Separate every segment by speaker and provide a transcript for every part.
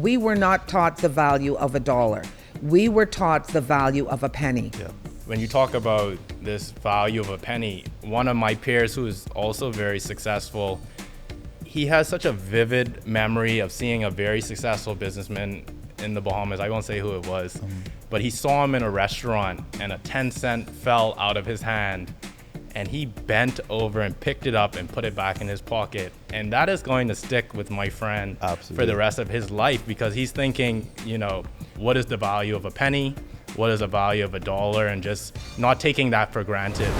Speaker 1: we were not taught the value of a dollar. We were taught the value of a penny.
Speaker 2: Yeah.
Speaker 3: When you talk about this value of a penny, one of my peers who is also very successful, he has such a vivid memory of seeing a very successful businessman in the Bahamas. I won't say who it was, but he saw him in a restaurant and a 10-cent fell out of his hand and he bent over and picked it up and put it back in his pocket. And that is going to stick with my friend for the rest of his life, because he's thinking, you know, what is the value of a penny? What is the value of a dollar? And just not taking that for granted.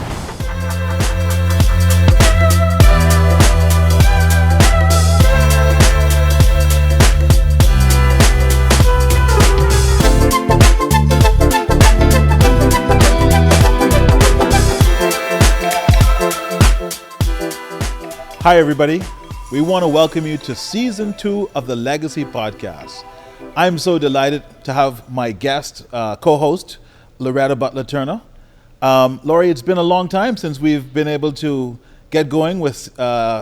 Speaker 2: Hi, everybody. We want to welcome you to Season 2 of the Legacy Podcast. I'm so delighted to have my guest, co-host, Loretta Butler Turner. Laurie, it's been a long time since we've been able to get going with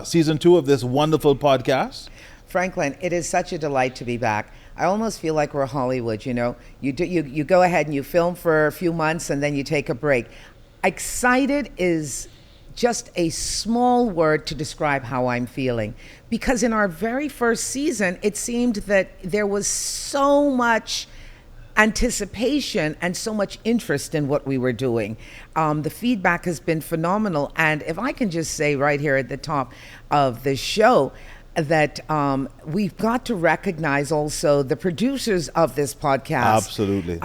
Speaker 2: Season 2 of this wonderful podcast.
Speaker 1: Franklyn, it is such a delight to be back. I almost feel like we're Hollywood, you know. You go ahead and you film for a few months and then you take a break. Excited is just a small word to describe how I'm feeling, because in our very first season, it seemed that there was so much anticipation and so much interest in what we were doing. The feedback has been phenomenal. And if I can just say right here at the top of the show, that we've got to recognize also the producers of this podcast.
Speaker 2: Absolutely.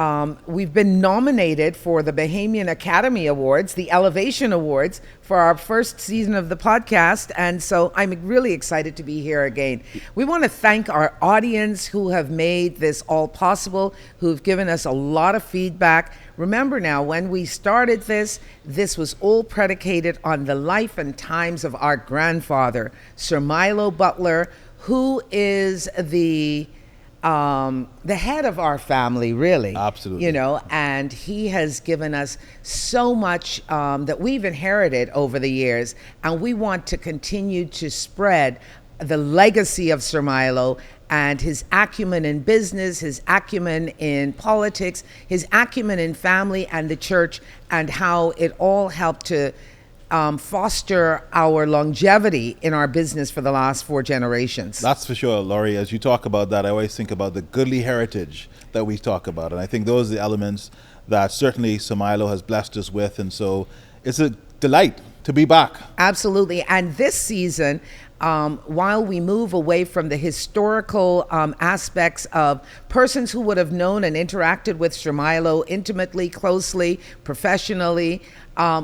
Speaker 1: We've been nominated for the Bahamian Academy Awards, the Elevation Awards, for our first season of the podcast. And so I'm really excited to be here again. We want to thank our audience who have made this all possible, who've given us a lot of feedback. Remember now, when we started this was all predicated on the life and times of our grandfather, Sir Milo Butler, who is the head of our family, really.
Speaker 2: Absolutely.
Speaker 1: You know, and he has given us so much that we've inherited over the years, and we want to continue to spread the legacy of Sir Milo and his acumen in business, his acumen in politics, his acumen in family and the church, and how it all helped to foster our longevity in our business for the last 4 generations.
Speaker 2: That's for sure, Laurie. As you talk about that, I always think about the goodly heritage that we talk about. And I think those are the elements that certainly Sir Milo has blessed us with. And so it's a delight to be back.
Speaker 1: Absolutely. And this season, while we move away from the historical aspects of persons who would have known and interacted with Sir Milo intimately, closely, professionally,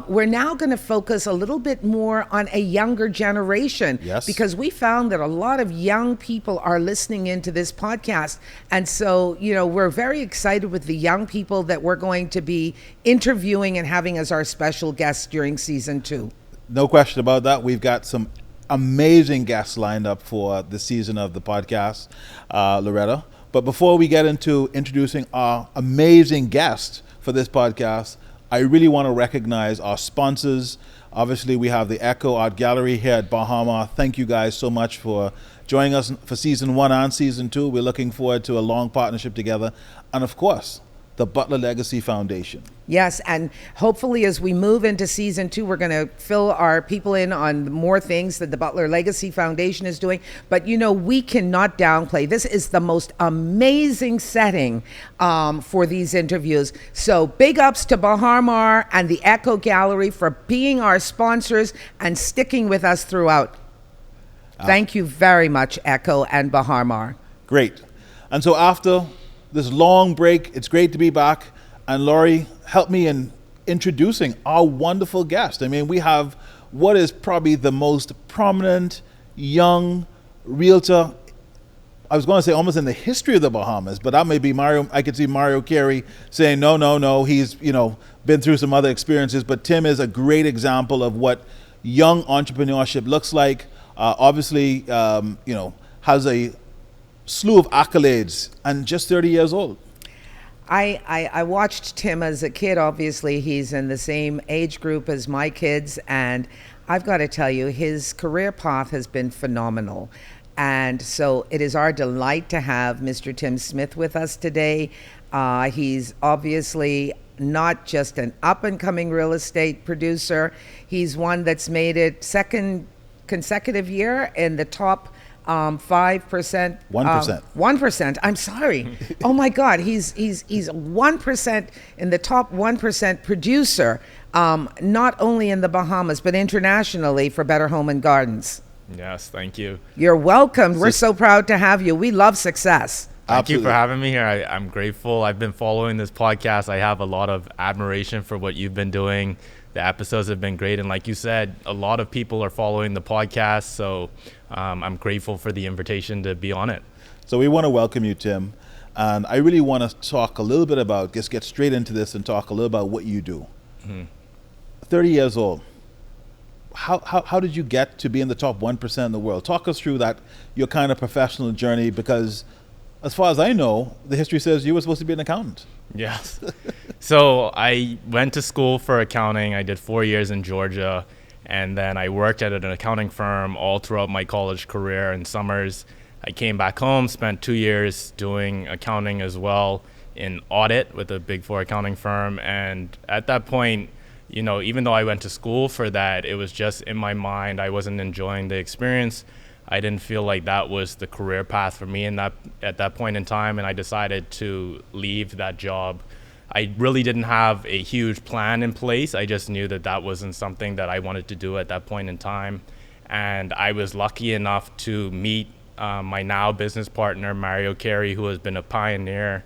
Speaker 1: we're now going to focus a little bit more on a younger generation.
Speaker 2: Yes.
Speaker 1: Because we found that a lot of young people are listening into this podcast. And so, you know, we're very excited with the young people that we're going to be interviewing and having as our special guests during Season 2.
Speaker 2: No question about that. We've got some amazing guests lined up for the season of the podcast, Loretta. But before we get into introducing our amazing guest for this podcast, I really want to recognize our sponsors. Obviously, we have the Echo Art Gallery here at Bahamas. Thank you guys so much for joining us for Season 1 and Season 2. We're looking forward to a long partnership together. And of course, the Butler Legacy Foundation.
Speaker 1: Yes, and hopefully as we move into Season 2, we're going to fill our people in on more things that the Butler Legacy Foundation is doing. But, you know, we cannot downplay. This is the most amazing setting for these interviews. So big ups to Bahamas and the Echo Gallery for being our sponsors and sticking with us throughout. Thank you very much, Echo and Bahamas.
Speaker 2: Great. And so after this long break, it's great to be back. And Laurie, help me in introducing our wonderful guest. I mean, we have what is probably the most prominent young realtor, I was going to say almost in the history of the Bahamas, but that may be Mario. I could see Mario Carey saying, no, he's, you know, been through some other experiences. But Tim is a great example of what young entrepreneurship looks like. Obviously, you know, has a slew of accolades and just 30 years old.
Speaker 1: I watched Tim as a kid. Obviously, he's in the same age group as my kids, and I've got to tell you, his career path has been phenomenal. And so it is our delight to have Mr. Tim Smith with us today. He's obviously not just an up-and-coming real estate producer. He's one that's made it second consecutive year in the top 5%.
Speaker 2: 1%.
Speaker 1: 1%. I'm sorry. Oh my God. He's 1% in the top 1% producer, not only in the Bahamas but internationally for Better Home and Gardens.
Speaker 3: Yes, thank you.
Speaker 1: You're welcome. We're so proud to have you. We love success.
Speaker 3: Thank you for having me here. I'm grateful. I've been following this podcast. I have a lot of admiration for what you've been doing. The episodes have been great. And like you said, a lot of people are following the podcast. So I'm grateful for the invitation to be on it.
Speaker 2: So we want to welcome you, Tim. And I really want to talk a little bit about, just get straight into this and talk a little about what you do. 30 years old. How did you get to be in the top 1% in the world? Talk us through that, your kind of professional journey, because as far as I know, the history says you were supposed to be an accountant.
Speaker 3: Yes. So I went to school for accounting. I did 4 years in Georgia, and then I worked at an accounting firm all throughout my college career in summers. I came back home, spent 2 years doing accounting as well in audit with a Big Four accounting firm. And at that point, you know, even though I went to school for that, it was just in my mind. I wasn't enjoying the experience. I didn't feel like that was the career path for me at that point in time, and I decided to leave that job. I really didn't have a huge plan in place. I just knew that that wasn't something that I wanted to do at that point in time. And I was lucky enough to meet my now business partner, Mario Carey, who has been a pioneer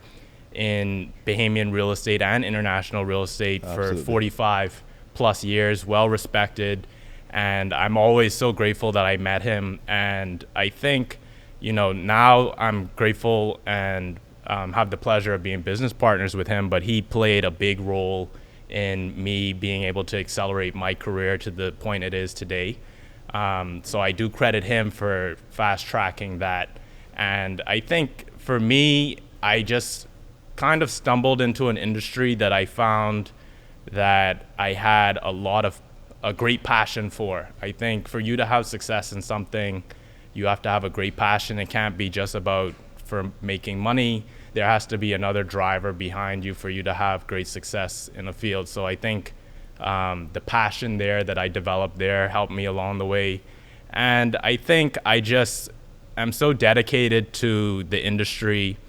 Speaker 3: in Bahamian real estate and international real estate for 45 plus years, well respected. And I'm always so grateful that I met him. And I think, you know, now I'm grateful and have the pleasure of being business partners with him, but he played a big role in me being able to accelerate my career to the point it is today. So I do credit him for fast tracking that. And I think for me, I just kind of stumbled into an industry that I found that I had a great passion for. I think for you to have success in something, you have to have a great passion. It can't be just about for making money. There has to be another driver behind you for you to have great success in a field. So I think the passion there that I developed there helped me along the way. And I think I just am so dedicated to the industry.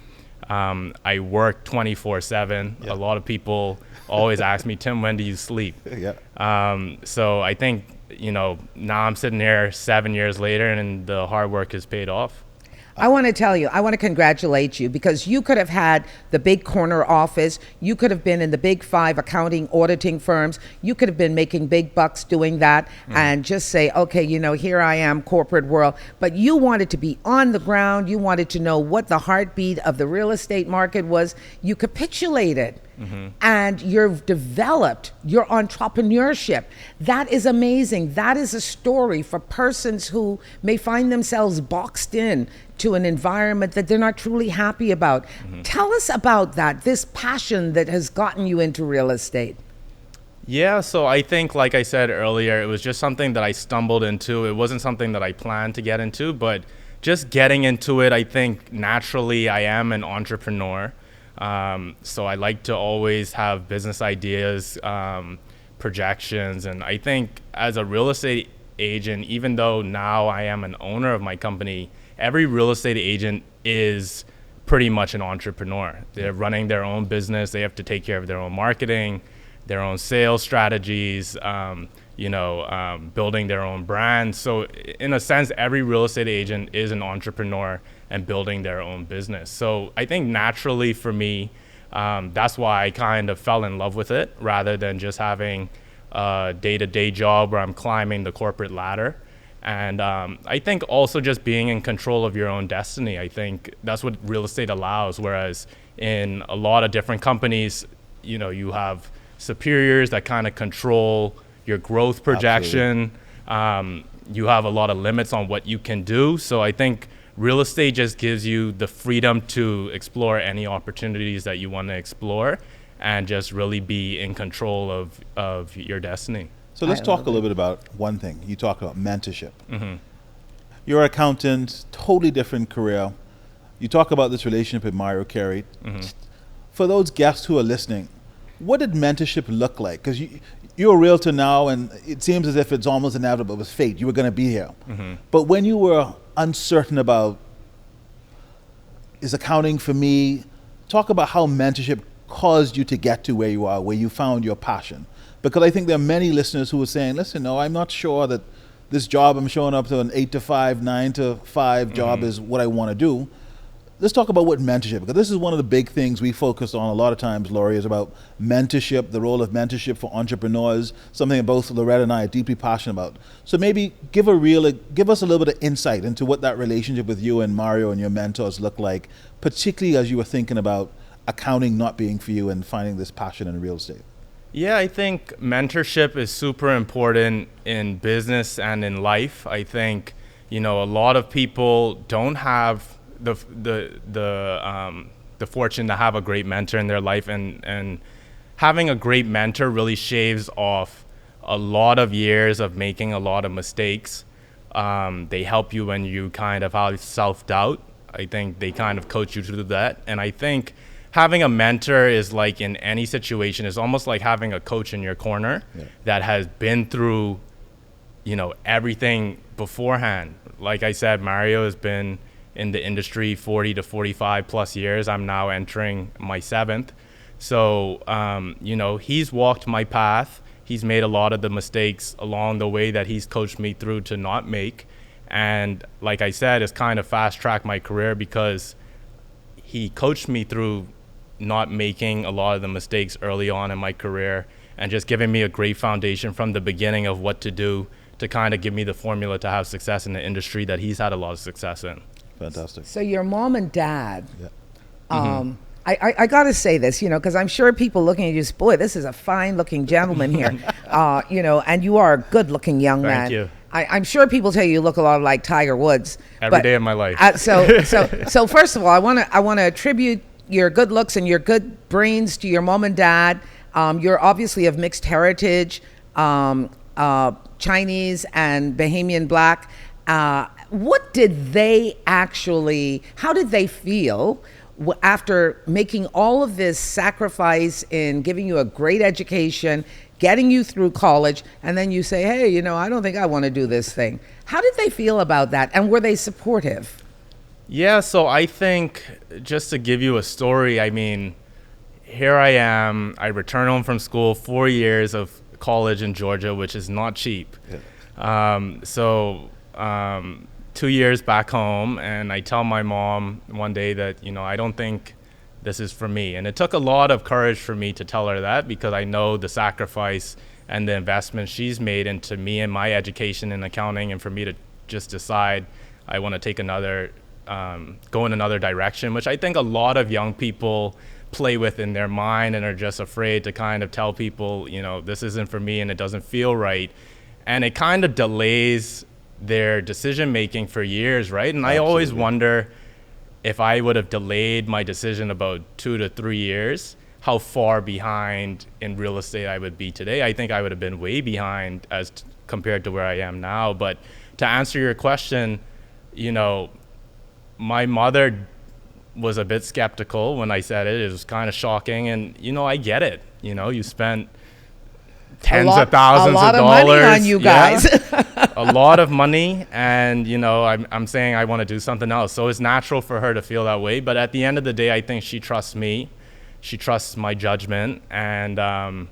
Speaker 3: I work 24/7.
Speaker 2: Yeah.
Speaker 3: A lot of people always ask me, Tim, when do you sleep?
Speaker 2: Yeah.
Speaker 3: So I think, you know, now I'm sitting here 7 years later and the hard work has paid off.
Speaker 1: I want to tell you, I want to congratulate you because you could have had the big corner office. You could have been in the big 5 accounting auditing firms. You could have been making big bucks doing that and just say, okay, you know, here I am, corporate world. But you wanted to be on the ground. You wanted to know what the heartbeat of the real estate market was. You capitulated. And you've developed your entrepreneurship. That is amazing. That is a story for persons who may find themselves boxed in to an environment that they're not truly happy about. Tell us about that, this passion that has gotten you into real estate.
Speaker 3: Yeah, so I think, like I said earlier, it was just something that I stumbled into. It wasn't something that I planned to get into, but just getting into it, I think naturally I am an entrepreneur. So I like to always have business ideas, projections. And I think as a real estate agent, even though now I am an owner of my company, every real estate agent is pretty much an entrepreneur. They're running their own business. They have to take care of their own marketing, their own sales strategies, building their own brand. So in a sense, every real estate agent is an entrepreneur and building their own business. So I think naturally for me, that's why I kind of fell in love with it rather than just having a day-to-day job where I'm climbing the corporate ladder. And I think also just being in control of your own destiny. I think that's what real estate allows. Whereas in a lot of different companies, you know, you have superiors that kind of control your growth projection. You have a lot of limits on what you can do. So I think real estate just gives you the freedom to explore any opportunities that you want to explore and just really be in control of your destiny.
Speaker 2: So let's talk a little bit about one thing. You talk about mentorship. you're an accountant, totally different career. You talk about this relationship with Mario Carey. For those guests who are listening, what did mentorship look like? Because you're a realtor now, and it seems as if it's almost inevitable. It was fate. You were going to be here. But when you were uncertain about, is accounting for me, talk about how mentorship caused you to get to where you are, where you found your passion. Because I think there are many listeners who are saying, listen, no, I'm not sure that this job I'm showing up to, an 8 to 5, 9 to 5 job is what I want to do. Let's talk about what mentorship, because this is one of the big things we focus on a lot of times, Laurie, is about mentorship, the role of mentorship for entrepreneurs, something that both Loretta and I are deeply passionate about. So maybe give us a little bit of insight into what that relationship with you and Mario and your mentors look like, particularly as you were thinking about accounting not being for you and finding this passion in real estate.
Speaker 3: Yeah, I think mentorship is super important in business and in life. I think, a lot of people don't have the fortune to have a great mentor in their life, and having a great mentor really shaves off a lot of years of making a lot of mistakes. They help you when you kind of have self-doubt. I think they kind of coach you through that. And I think having a mentor is like, in any situation, is almost like having a coach in your corner that has been through, everything beforehand. Like I said, Mario has been in the industry 40 to 45 plus years. I'm now entering my 7th. So, he's walked my path. He's made a lot of the mistakes along the way that he's coached me through to not make. And like I said, it's kind of fast-tracked my career because he coached me through not making a lot of the mistakes early on in my career, and just giving me a great foundation from the beginning of what to do to kind of give me the formula to have success in the industry that he's had a lot of success in.
Speaker 2: Fantastic.
Speaker 1: So your mom and dad, I got to say this, because I'm sure people looking at you, boy, this is a fine-looking gentleman here, and you are a good-looking young man.
Speaker 3: Thank you.
Speaker 1: I'm sure people tell you look a lot like Tiger Woods.
Speaker 3: Every day of my life.
Speaker 1: So first of all, I want to attribute your good looks and your good brains to your mom and dad. You're obviously of mixed heritage, Chinese and Bahamian Black. What did they how did they feel after making all of this sacrifice in giving you a great education, getting you through college, and then you say, hey, I don't think I want to do this thing? How did they feel about that, and were they supportive?
Speaker 3: Yeah, so I think, just to give you a story, I mean, here I am, I return home from school, 4 years of college in Georgia, which is not cheap. 2 years back home, and I tell my mom one day that, I don't think this is for me. And it took a lot of courage for me to tell her that, because I know the sacrifice and the investment she's made into me and my education in accounting, and for me to just decide I want to take go in another direction, which I think a lot of young people play with in their mind and are just afraid to kind of tell people, this isn't for me and it doesn't feel right. And it kind of delays their decision making for years, right? And I always wonder, if I would have delayed my decision about 2 to 3 years, how far behind in real estate I would be today. I think I would have been way behind as compared to where I am now. But to answer your question, my mother was a bit skeptical when I said it. It was kind of shocking, and I get it. You spent tens of thousands of dollars
Speaker 1: money on you guys.
Speaker 3: A lot of money, and I'm saying I want to do something else, so it's natural for her to feel that way. But at the end of the day, I think she trusts me, she trusts my judgment, and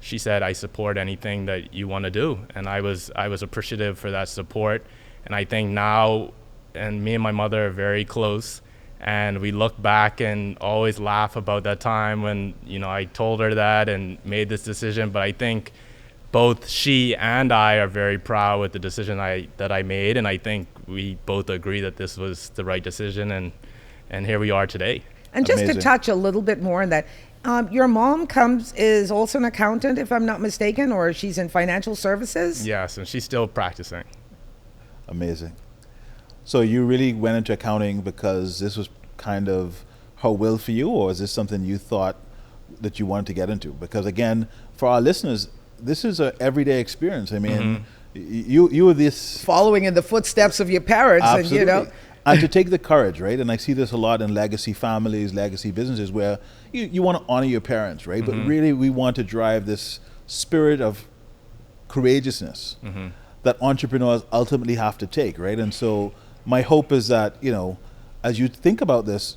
Speaker 3: she said, I support anything that you want to do. And I was appreciative for that support. And I think now, and me and my mother are very close, and we look back and always laugh about that time when I told her that and made this decision. But I think both she and I are very proud with the decision that I made, and I think we both agree that this was the right decision, and here we are today.
Speaker 1: And just
Speaker 2: Amazing.
Speaker 1: to touch a little bit more on that, your mom is also an accountant, if I'm not mistaken, or she's in financial services?
Speaker 3: Yes, and she's still practicing.
Speaker 2: Amazing. So you really went into accounting because this was kind of her will for you, or is this something you thought that you wanted to get into? Because again, for our listeners, this is an everyday experience. I mean, You were this
Speaker 1: Following in the footsteps of your parents,
Speaker 2: absolutely.
Speaker 1: and you know.
Speaker 2: And to take the courage, right? And I see this a lot in legacy families, legacy businesses, where you want to honor your parents, right? But really, we want to drive this spirit of courageousness that entrepreneurs ultimately have to take, right? And so my hope is that, you know, as you think about this,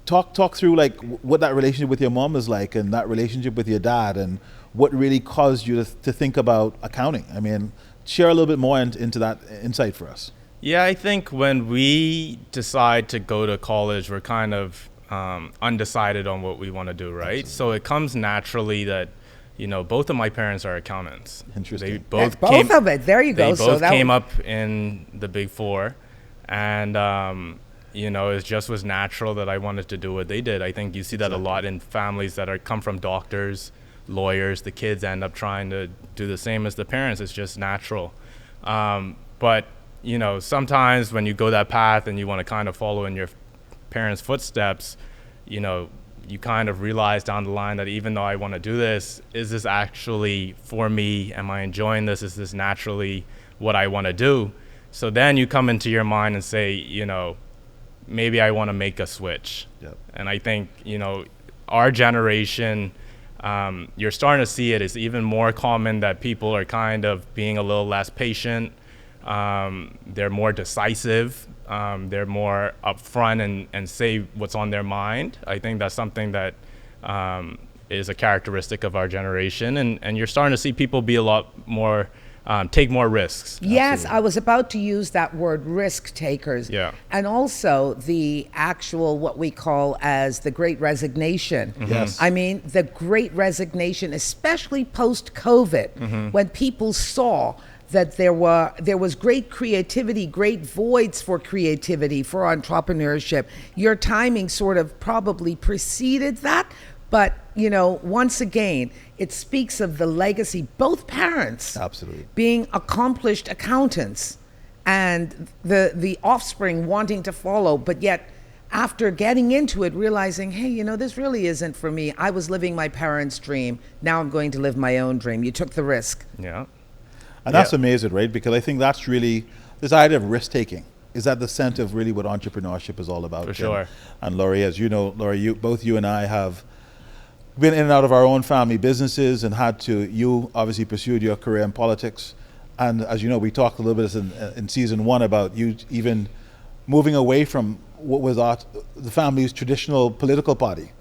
Speaker 2: talk through like what that relationship with your mom is like, and that relationship with your dad, and what really caused you to think about accounting. I mean, share a little bit more into that insight for us.
Speaker 3: Yeah, I think when we decide to go to college, we're kind of undecided on what we want to do, right?
Speaker 2: Absolutely.
Speaker 3: So it comes naturally that, you know, both of my parents are accountants.
Speaker 2: Interesting.
Speaker 3: They both
Speaker 1: Both of it. There you go.
Speaker 3: They both came up in the Big Four, and you know, it just was natural that I wanted to do what they did. I think you see that a lot in families that come from doctors, lawyers. The kids end up trying to do the same as the parents. It's just natural. But you know, sometimes when you go that path and you want to kind of follow in your parents' footsteps, you know, you kind of realize down the line that even though I want to do this, is this actually for me? Am I enjoying this? Is this naturally what I want to do? So then you come into your mind and say, you know, maybe I want to make a switch.
Speaker 2: Yep.
Speaker 3: And I think, you know, our generation, you're starting to see it. It's even more common that people are kind of being a little less patient. They're more decisive. They're more upfront and say what's on their mind. I think that's something that is a characteristic of our generation. And you're starting to see people be a lot more, take more risks.
Speaker 1: Yes, I was about to use that word, risk takers.
Speaker 3: Yeah.
Speaker 1: And also the actual, what we call as the Great Resignation.
Speaker 2: Yes.
Speaker 1: I mean, the Great Resignation, especially post-COVID, when people saw that there was great creativity, great voids for creativity, for entrepreneurship. Your timing sort of probably preceded that, but you know, once again, it speaks of the legacy, both parents
Speaker 2: Absolutely.
Speaker 1: being accomplished accountants and the offspring wanting to follow, but yet after getting into it, realizing, hey, you know, this really isn't for me. I was living my parents' dream. Now I'm going to live my own dream. You took the risk.
Speaker 3: Yeah.
Speaker 2: And that's amazing, right? Because I think that's really this idea of risk taking is at the center of really what entrepreneurship is all about.
Speaker 3: For sure.
Speaker 2: And Laurie, as you know, Laurie, both you and I have been in and out of our own family businesses and you obviously pursued your career in politics. And as you know, we talked a little bit in season 1 about you even moving away from what was the family's traditional political party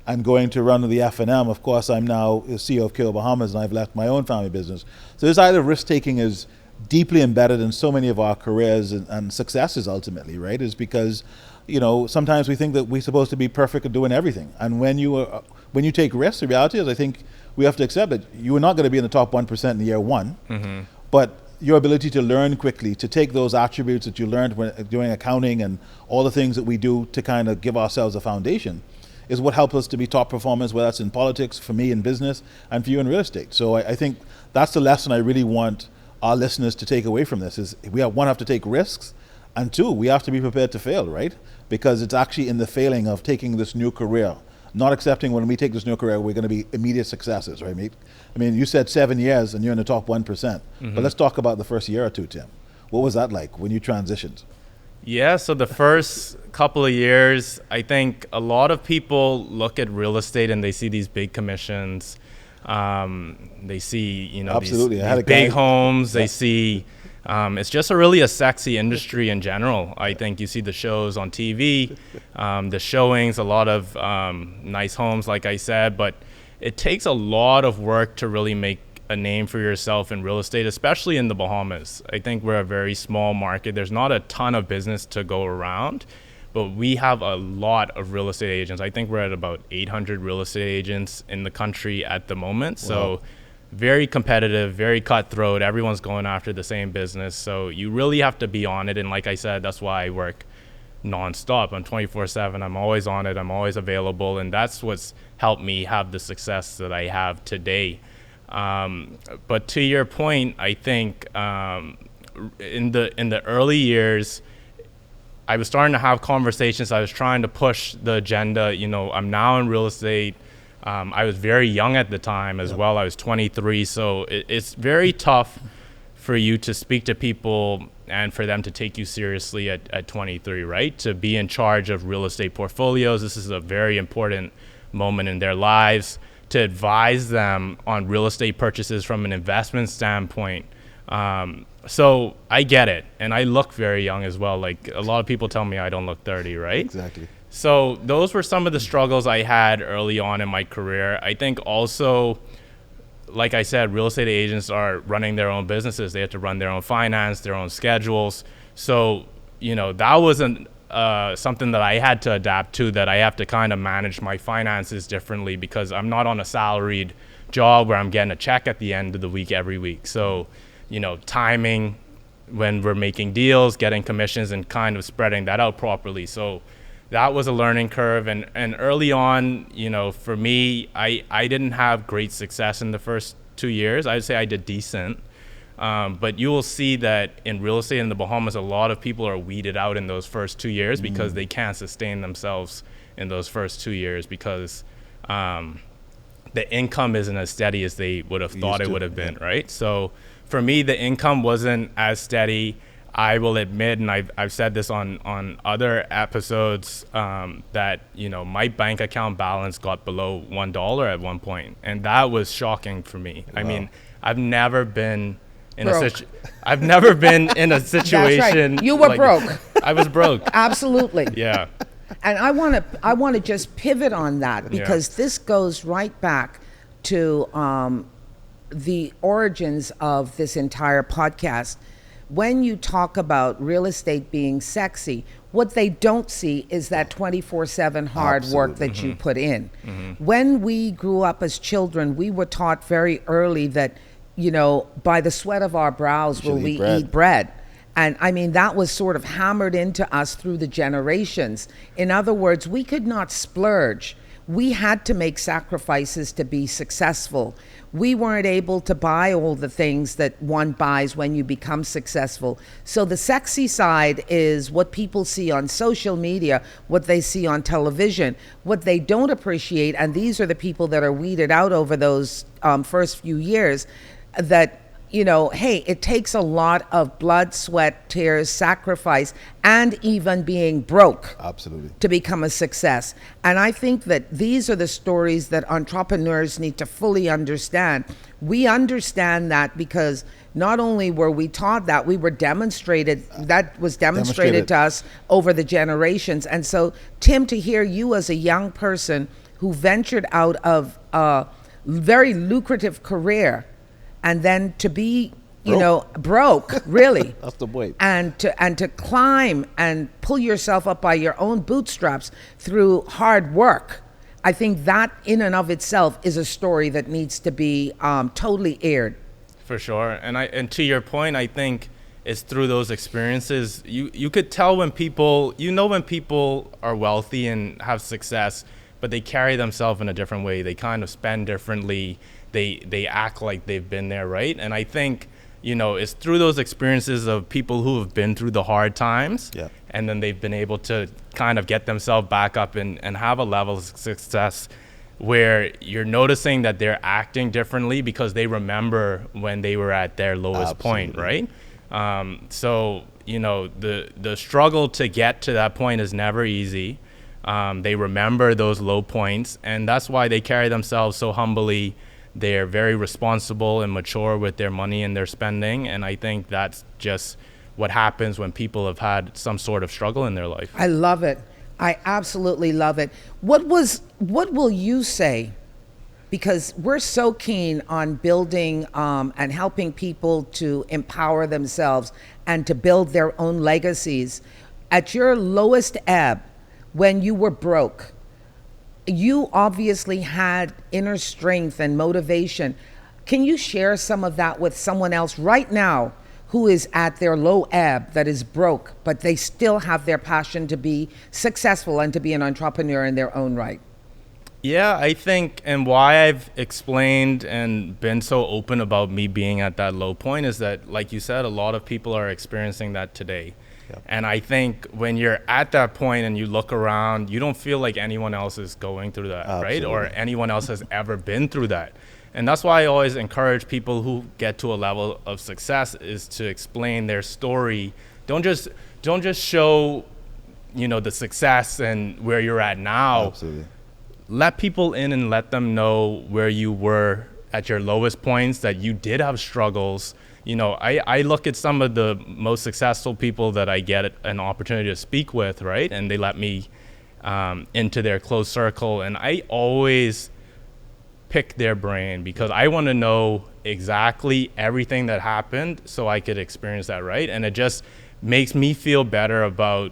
Speaker 2: and going to run the F&M. Of course, I'm now CEO of Kill Bahamas, and I've left my own family business. So this idea of risk-taking is deeply embedded in so many of our careers and successes ultimately, right? Is because, you know, sometimes we think that we're supposed to be perfect at doing everything. And when you take risks, the reality is I think we have to accept that you are not going to be in the top 1% in year 1, but your ability to learn quickly, to take those attributes that you learned when doing accounting and all the things that we do to kind of give ourselves a foundation is what helps us to be top performers, whether that's in politics, for me in business, and for you in real estate. So I think that's the lesson I really want our listeners to take away from this is we have to take risks, and 2, we have to be prepared to fail, right? Because it's actually in the failing of taking this new career, not accepting when we take this new career, we're going to be immediate successes, right, mate? I mean, you said 7 years and you're in the top 1%, but let's talk about the first year or 2, Tim. What was that like when you transitioned?
Speaker 3: Yeah, so the first couple of years, I think a lot of people look at real estate and they see these big commissions. They see, you know, these big homes. They see, it's just really a sexy industry in general. I think you see the shows on TV, the showings, a lot of nice homes, like I said, but it takes a lot of work to really make a name for yourself in real estate, especially in the Bahamas. I think we're a very small market. There's not a ton of business to go around, but we have a lot of real estate agents. I think we're at about 800 real estate agents in the country at the moment. Wow. So very competitive, very cutthroat. Everyone's going after the same business. So you really have to be on it. And like I said, that's why I work nonstop. I'm 24/7. I'm always on it. I'm always available. And that's what's helped me have the success that I have today. But to your point, I think in the early years, I was starting to have conversations. I was trying to push the agenda. You know, I'm now in real estate. I was very young at the time as well. I was 23, so it's very tough for you to speak to people and for them to take you seriously at 23, right? To be in charge of real estate portfolios. This is a very important moment in their lives. To advise them on real estate purchases from an investment standpoint. So I get it. And I look very young as well. Like, a lot of people tell me I don't look 30, right?
Speaker 2: Exactly.
Speaker 3: So those were some of the struggles I had early on in my career. I think also, like I said, real estate agents are running their own businesses. They have to run their own finance, their own schedules. So, that wasn't something that I had to adapt to, that I have to kind of manage my finances differently because I'm not on a salaried job where I'm getting a check at the end of the week every week. So, timing when we're making deals, getting commissions, and kind of spreading that out properly. So that was a learning curve. And early on, for me, I didn't have great success in the first 2 years. I would say I did decent. But you will see that in real estate in the Bahamas, a lot of people are weeded out in those first 2 years because they can't sustain themselves in those first 2 years because the income isn't as steady as they would have thought it would have been, right? So for me, the income wasn't as steady. I will admit, and I've said this on other episodes, that my bank account balance got below $1 at one point, and that was shocking for me. Wow. I mean, I've never been in a situation.
Speaker 1: Right. You were broke.
Speaker 3: I was broke.
Speaker 1: Absolutely.
Speaker 3: Yeah.
Speaker 1: And I want to just pivot on that because this goes right back to the origins of this entire podcast. When you talk about real estate being sexy, what they don't see is that 24/7 hard work that you put in. When we grew up as children, we were taught very early that, by the sweat of our brows will we eat bread. And I mean, that was sort of hammered into us through the generations. In other words, we could not splurge. We had to make sacrifices to be successful. We weren't able to buy all the things that one buys when you become successful. So the sexy side is what people see on social media, what they see on television, what they don't appreciate. And these are the people that are weeded out over those first few years that, hey, it takes a lot of blood, sweat, tears, sacrifice, and even being broke to become a success. And I think that these are the stories that entrepreneurs need to fully understand. We understand that because not only were we taught that, we were demonstrated to us over the generations. And so, Tim, to hear you as a young person who ventured out of a very lucrative career and then to be, broke, really.
Speaker 2: That's the point.
Speaker 1: And to climb and pull yourself up by your own bootstraps through hard work. I think that in and of itself is a story that needs to be totally aired.
Speaker 3: For sure. And to your point, I think it's through those experiences. You could tell when people are wealthy and have success, but they carry themselves in a different way. They kind of spend differently. They act like they've been there, right? And I think, it's through those experiences of people who have been through the hard times, and then they've been able to kind of get themselves back up and have a level of success where you're noticing that they're acting differently because they remember when they were at their lowest point, right? So, the struggle to get to that point is never easy. They remember those low points, and that's why they carry themselves so humbly. They're very responsible and mature with their money and their spending. And I think that's just what happens when people have had some sort of struggle in their life.
Speaker 1: I love it. I absolutely love it. What will you say? Because we're so keen on building and helping people to empower themselves and to build their own legacies. At your lowest ebb, when you were broke, you obviously had inner strength and motivation. Can you share some of that with someone else right now who is at their low ebb, that is broke, but they still have their passion to be successful and to be an entrepreneur in their own right?
Speaker 3: Yeah, I think, and why I've explained and been so open about me being at that low point is that, like you said, a lot of people are experiencing that today. And I think when you're at that point and you look around, you don't feel like anyone else is going through that, right? Or anyone else has ever been through that. And that's why I always encourage people who get to a level of success is to explain their story. Don't just show, the success and where you're at now.
Speaker 2: Absolutely.
Speaker 3: Let people in and let them know where you were at your lowest points, that you did have struggles. I look at some of the most successful people that I get an opportunity to speak with, right? And they let me into their close circle. And I always pick their brain because I want to know exactly everything that happened so I could experience that, right? And it just makes me feel better about,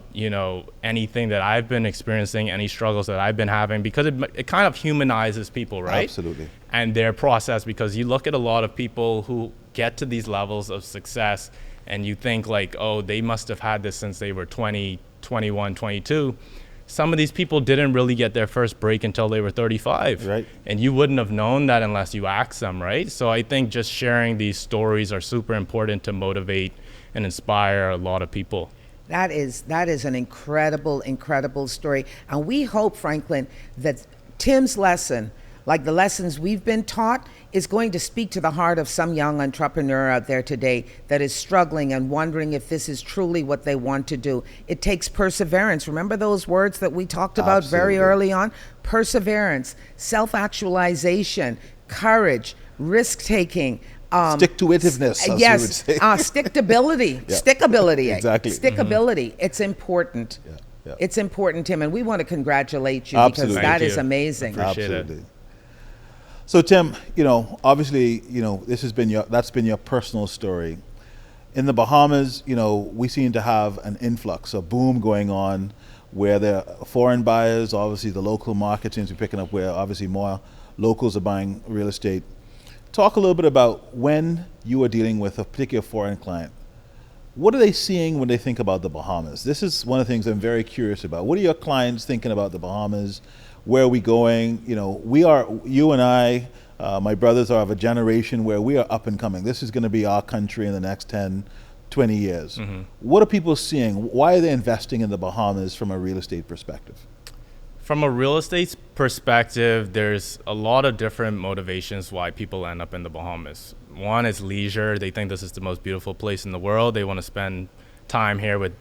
Speaker 3: anything that I've been experiencing, any struggles that I've been having, because it kind of humanizes people, right?
Speaker 2: Absolutely.
Speaker 3: And their process, because you look at a lot of people who get to these levels of success and you think like, oh, they must have had this since they were 20, 21, 22. Some of these people didn't really get their first break until they were 35.
Speaker 2: Right.
Speaker 3: And you wouldn't have known that unless you asked them, right? So I think just sharing these stories are super important to motivate and inspire a lot of people.
Speaker 1: That is an incredible story. And we hope, Franklyn, that Tim's lesson, like the lessons we've been taught, is going to speak to the heart of some young entrepreneur out there today that is struggling and wondering if this is truly what they want to do. It takes perseverance. Remember those words that we talked about very early on? Perseverance, self-actualization, courage, risk-taking,
Speaker 2: stick-to-itiveness, as
Speaker 1: yes,
Speaker 2: you would say.
Speaker 1: stickability,
Speaker 2: Yeah.
Speaker 1: stickability.
Speaker 2: Exactly.
Speaker 1: Stickability. It's important.
Speaker 2: Yeah.
Speaker 1: It's important, Tim, and we want to congratulate you
Speaker 2: Absolutely.
Speaker 1: because that
Speaker 3: Thank
Speaker 1: is
Speaker 3: you.
Speaker 1: amazing.
Speaker 3: Appreciate it.
Speaker 2: Absolutely. So Tim, obviously, this has been that's been your personal story. In the Bahamas, we seem to have an influx, a boom going on, where there are foreign buyers. Obviously, the local market seems to be picking up, where obviously more locals are buying real estate. Talk a little bit about when you are dealing with a particular foreign client. What are they seeing when they think about the Bahamas? This is one of the things I'm very curious about. What are your clients thinking about the Bahamas? Where are we going? You and I, my brothers are of a generation where we are up and coming. This is going to be our country in the next 10, 20 years. Mm-hmm. What are people seeing? Why are they investing in the Bahamas from a real estate perspective?
Speaker 3: From a real estate perspective, there's a lot of different motivations why people end up in the Bahamas. One is leisure. They think this is the most beautiful place in the world. They want to spend time here with,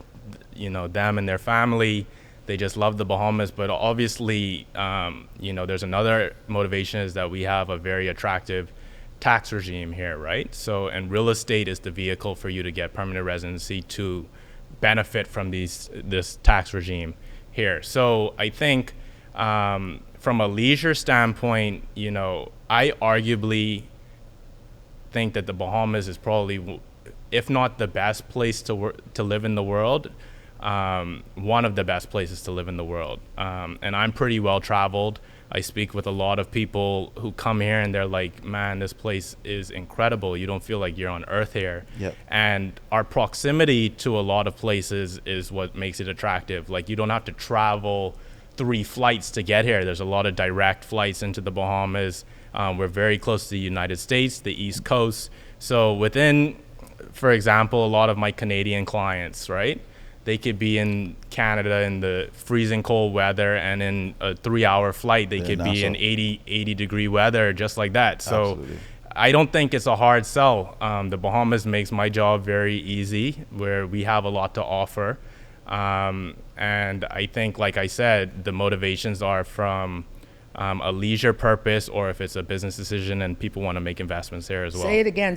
Speaker 3: them and their family. They just love the Bahamas. But obviously, there's another motivation is that we have a very attractive tax regime here, right? So, and real estate is the vehicle for you to get permanent residency to benefit from this tax regime here. So I think from a leisure standpoint, I arguably think that the Bahamas is probably, if not the best place to live in the world, one of the best places to live in the world. And I'm pretty well traveled. I speak with a lot of people who come here and they're like, man, this place is incredible. You don't feel like you're on earth here.
Speaker 2: Yep.
Speaker 3: And our proximity to a lot of places is what makes it attractive. Like, you don't have to travel 3 flights to get here. There's a lot of direct flights into the Bahamas. We're very close to the United States, the East Coast. So within, for example, a lot of my Canadian clients, right? They could be in Canada in the freezing cold weather, and in a 3-hour flight, they could be in 80 degree weather, just like that. So absolutely. I don't think it's a hard sell. The Bahamas makes my job very easy, where we have a lot to offer. And I think, like I said, the motivations are from a leisure purpose, or if it's a business decision and people want to make investments there as well.
Speaker 1: Say it again.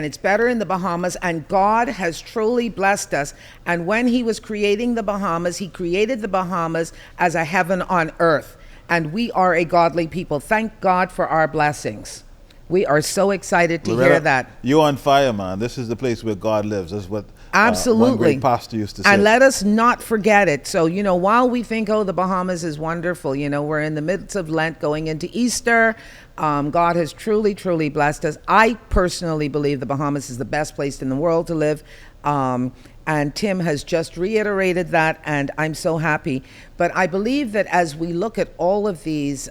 Speaker 1: It's better in the Bahamas, and God has truly blessed us. And when he was creating the Bahamas, he created the Bahamas as a heaven on earth. And we are a godly people. Thank God for our blessings. We are so excited to
Speaker 2: Loretta,
Speaker 1: hear that.
Speaker 2: You're on fire, man. This is the place where God lives. That's what
Speaker 1: absolutely
Speaker 2: one great pastor used to say.
Speaker 1: And let us not forget it. So, while we think, the Bahamas is wonderful, we're in the midst of Lent going into Easter. God has truly, truly blessed us. I personally believe the Bahamas is the best place in the world to live. And Tim has just reiterated that, and I'm so happy. But I believe that as we look at all of these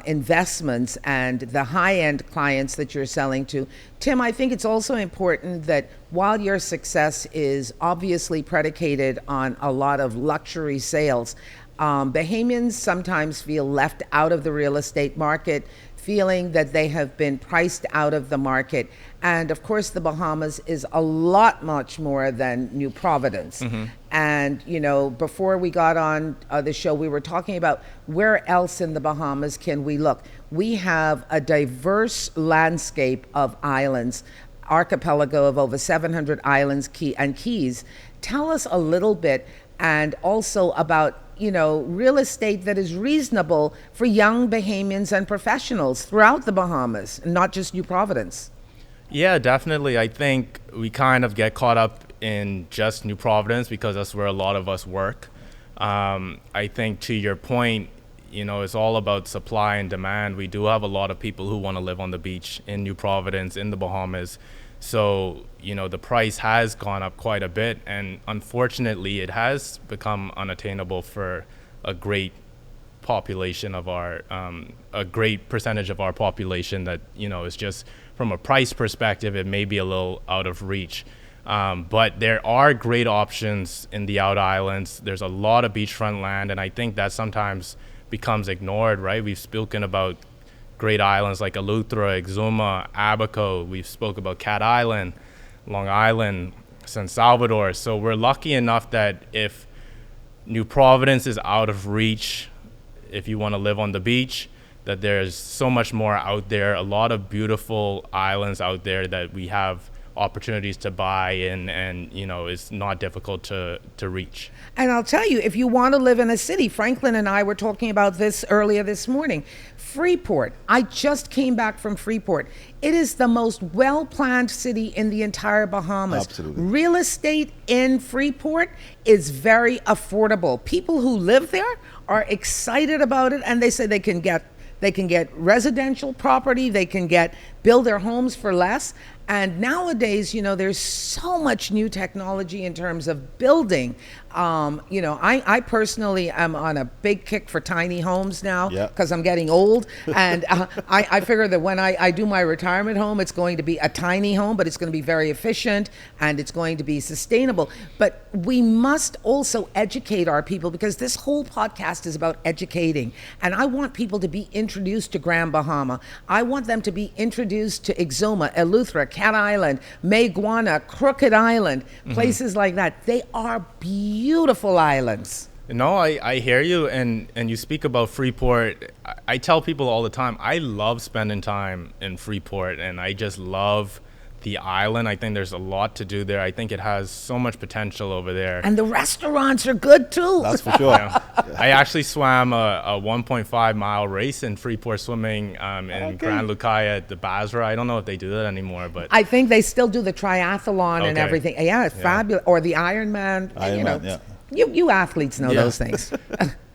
Speaker 1: investments and the high-end clients that you're selling to, Tim, I think it's also important that while your success is obviously predicated on a lot of luxury sales, Bahamians sometimes feel left out of the real estate market, feeling that they have been priced out of the market. And of course, the Bahamas is a lot much more than New Providence. And, you know, before we got on the show, we were talking about where else in the Bahamas can we look. We have a diverse landscape of islands, archipelago of over 700 islands and keys. Tell us a little bit, and also about, you know, real estate that is reasonable for young Bahamians and professionals throughout the Bahamas, and not just New Providence.
Speaker 3: Yeah, definitely. I think we kind of get caught up in just New Providence because that's where a lot of us work. I think to your point, you know, it's all about supply and demand. We do have a lot of people who want to live on the beach in New Providence, in the Bahamas. So, you know, the price has gone up quite a bit, and unfortunately it has become unattainable for a great population of our, a great percentage of our population that, you know, is just, from a price perspective, it may be a little out of reach. But there are great options in the out islands. There's a lot of beachfront land, and I think that sometimes becomes ignored, right? We've spoken about great islands like Eleuthera, Exuma, Abaco. We've spoke about Cat Island, Long Island, San Salvador. So we're lucky enough that if New Providence is out of reach, if you want to live on the beach, that there's so much more out there, a lot of beautiful islands out there that we have opportunities to buy in, and you know, it's not difficult to reach.
Speaker 1: And I'll tell you, if you want to live in a city, Franklyn and I were talking about this earlier this morning. Freeport. I just came back from Freeport. It is the most well-planned city in the entire Bahamas.
Speaker 2: Absolutely.
Speaker 1: Real estate in Freeport is very affordable. People who live there are excited about it, and they say they can get residential property, they can build their homes for less. And nowadays, you know, there's so much new technology in terms of building. You know, I personally am on a big kick for tiny homes now because I'm getting old. And I figure that when I do my retirement home, it's going to be a tiny home, but it's going to be very efficient and it's going to be sustainable. But we must also educate our people, because this whole podcast is about educating. And I want people to be introduced to Grand Bahama. I want them to be introduced to Exuma, Eleuthera, Cat Island, Maiguana, Crooked Island, places like that. They are beautiful islands.
Speaker 3: No, I hear you, and you speak about Freeport. I tell people all the time, I love spending time in Freeport, and I just love the island. I think there's a lot to do there. I think it has so much potential over there.
Speaker 1: And the restaurants are good too.
Speaker 2: That's for sure.
Speaker 3: Yeah. I actually swam a 1.5 mile race in Freeport swimming in Grand Lucaya at the Basra. I don't know if they do that anymore, but
Speaker 1: I think they still do the triathlon and everything. Yeah, it's fabulous. Or the Ironman. You athletes know those things.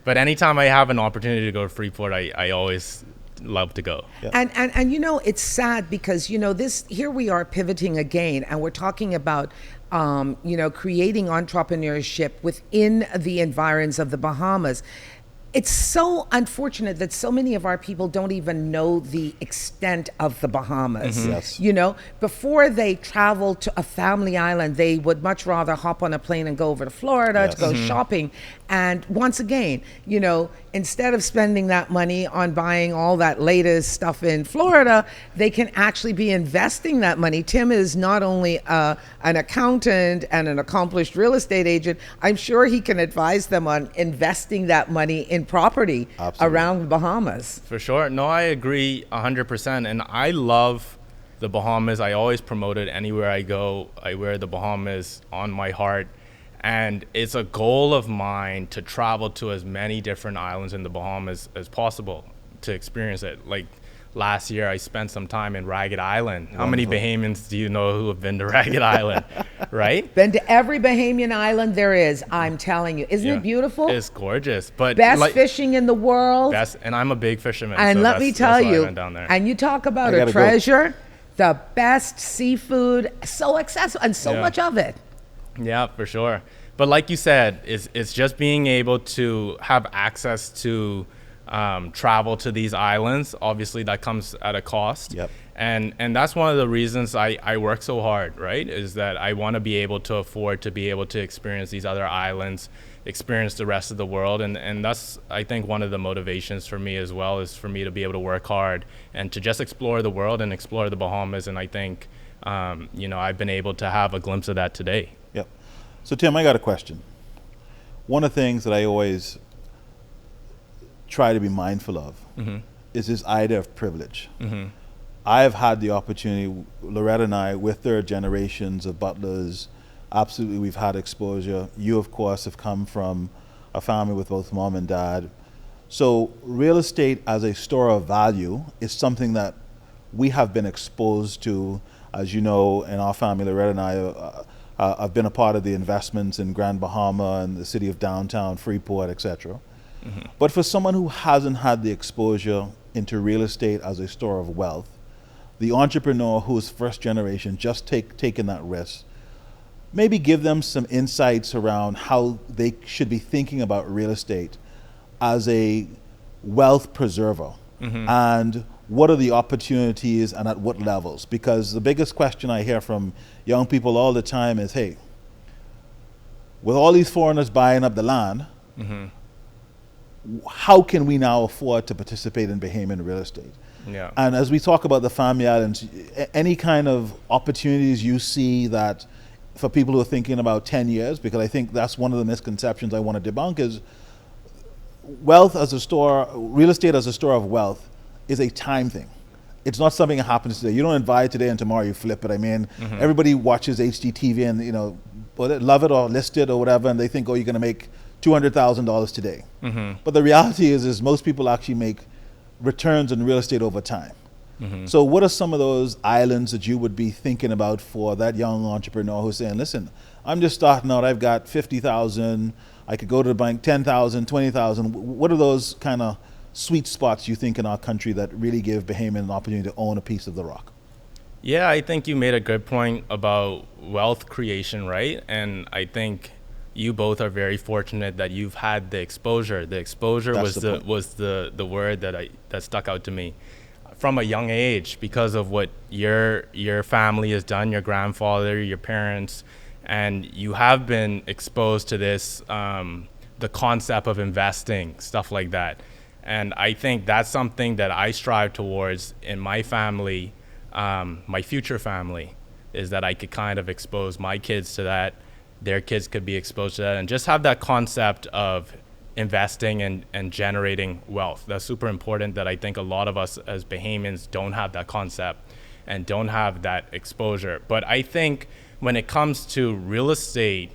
Speaker 3: But anytime I have an opportunity to go to Freeport, I always love to go.
Speaker 1: And you know, it's sad because, you know, here we are pivoting again, and we're talking about you know, creating entrepreneurship within the environs of the Bahamas. It's so unfortunate that so many of our people don't even know the extent of the Bahamas.
Speaker 2: Yes.
Speaker 1: You know, before they travel to a family island, they would much rather hop on a plane and go over to Florida to go shopping. And once again, you know, instead of spending that money on buying all that latest stuff in Florida, they can actually be investing that money. Tim is not only an accountant and an accomplished real estate agent, I'm sure he can advise them on investing that money in property around the Bahamas.
Speaker 3: For sure. No, I agree 100%. And I love the Bahamas. I always promote it anywhere I go. I wear the Bahamas on my heart. And it's a goal of mine to travel to as many different islands in the Bahamas as possible to experience it. Like last year, I spent some time in Ragged Island. Wonderful. How many Bahamians do you know who have been to Ragged Island, right?
Speaker 1: Been to every Bahamian island there is, I'm telling you. Isn't it beautiful?
Speaker 3: It's gorgeous. But
Speaker 1: best fishing in the world.
Speaker 3: Best, and I'm a big fisherman.
Speaker 1: And
Speaker 3: so
Speaker 1: let me tell you,
Speaker 3: I went down there.
Speaker 1: and you talk about a treasure, the best seafood, so accessible, and so much of it.
Speaker 3: Yeah, for sure. But like you said, it's just being able to have access to travel to these islands. Obviously, that comes at a cost.
Speaker 2: Yep.
Speaker 3: And that's one of the reasons I work so hard, right? Is that I want to be able to afford to be able to experience these other islands, experience the rest of the world. And that's, I think, one of the motivations for me as well, is for me to be able to work hard and to just explore the world and explore the Bahamas. And I think, I've been able to have a glimpse of that today.
Speaker 2: Yep. So Tim, I got a question. One of the things that I always try to be mindful of is this idea of privilege. I have had the opportunity, Loretta and I, with third generations of Butlers, absolutely we've had exposure. You, of course, have come from a family with both mom and dad. So real estate as a store of value is something that we have been exposed to. As you know, in our family, Loretta and I have been a part of the investments in Grand Bahama and the city of downtown, Freeport, etc. But for someone who hasn't had the exposure into real estate as a store of wealth, the entrepreneur who is first generation, just taking that risk, maybe give them some insights around how they should be thinking about real estate as a wealth preserver, and what are the opportunities and at what levels? Because the biggest question I hear from young people all the time is, hey, with all these foreigners buying up the land, how can we now afford to participate in Bahamian real estate?
Speaker 3: Yeah.
Speaker 2: And as we talk about the family islands, any kind of opportunities you see that for people who are thinking about 10 years, because I think that's one of the misconceptions I want to debunk, is wealth as a store, real estate as a store of wealth is a time thing. It's not something that happens today. You don't buy it today and tomorrow you flip it. I mean, everybody watches HGTV and, love it or list it or whatever, and they think, oh, you're going to make $200,000 today. But the reality is most people actually make returns in real estate over time. So what are some of those islands that you would be thinking about for that young entrepreneur who's saying, listen, I'm just starting out, I've got 50,000, I could go to the bank, 10,000, 20,000. What are those kind of sweet spots you think in our country that really give Bahamian an opportunity to own a piece of the rock?
Speaker 3: Yeah, I think you made a good point about wealth creation, right? And I think you both are very fortunate that you've had the exposure. The exposure was the word that stuck out to me from a young age, because of what your family has done, your grandfather, your parents, and you have been exposed to this, the concept of investing, stuff like that. And I think that's something that I strive towards in my family, my future family, is that I could kind of expose my kids to that. Their kids could be exposed to that, and just have that concept of investing and generating wealth. That's super important, that I think a lot of us as Bahamians don't have that concept and don't have that exposure. But I think when it comes to real estate,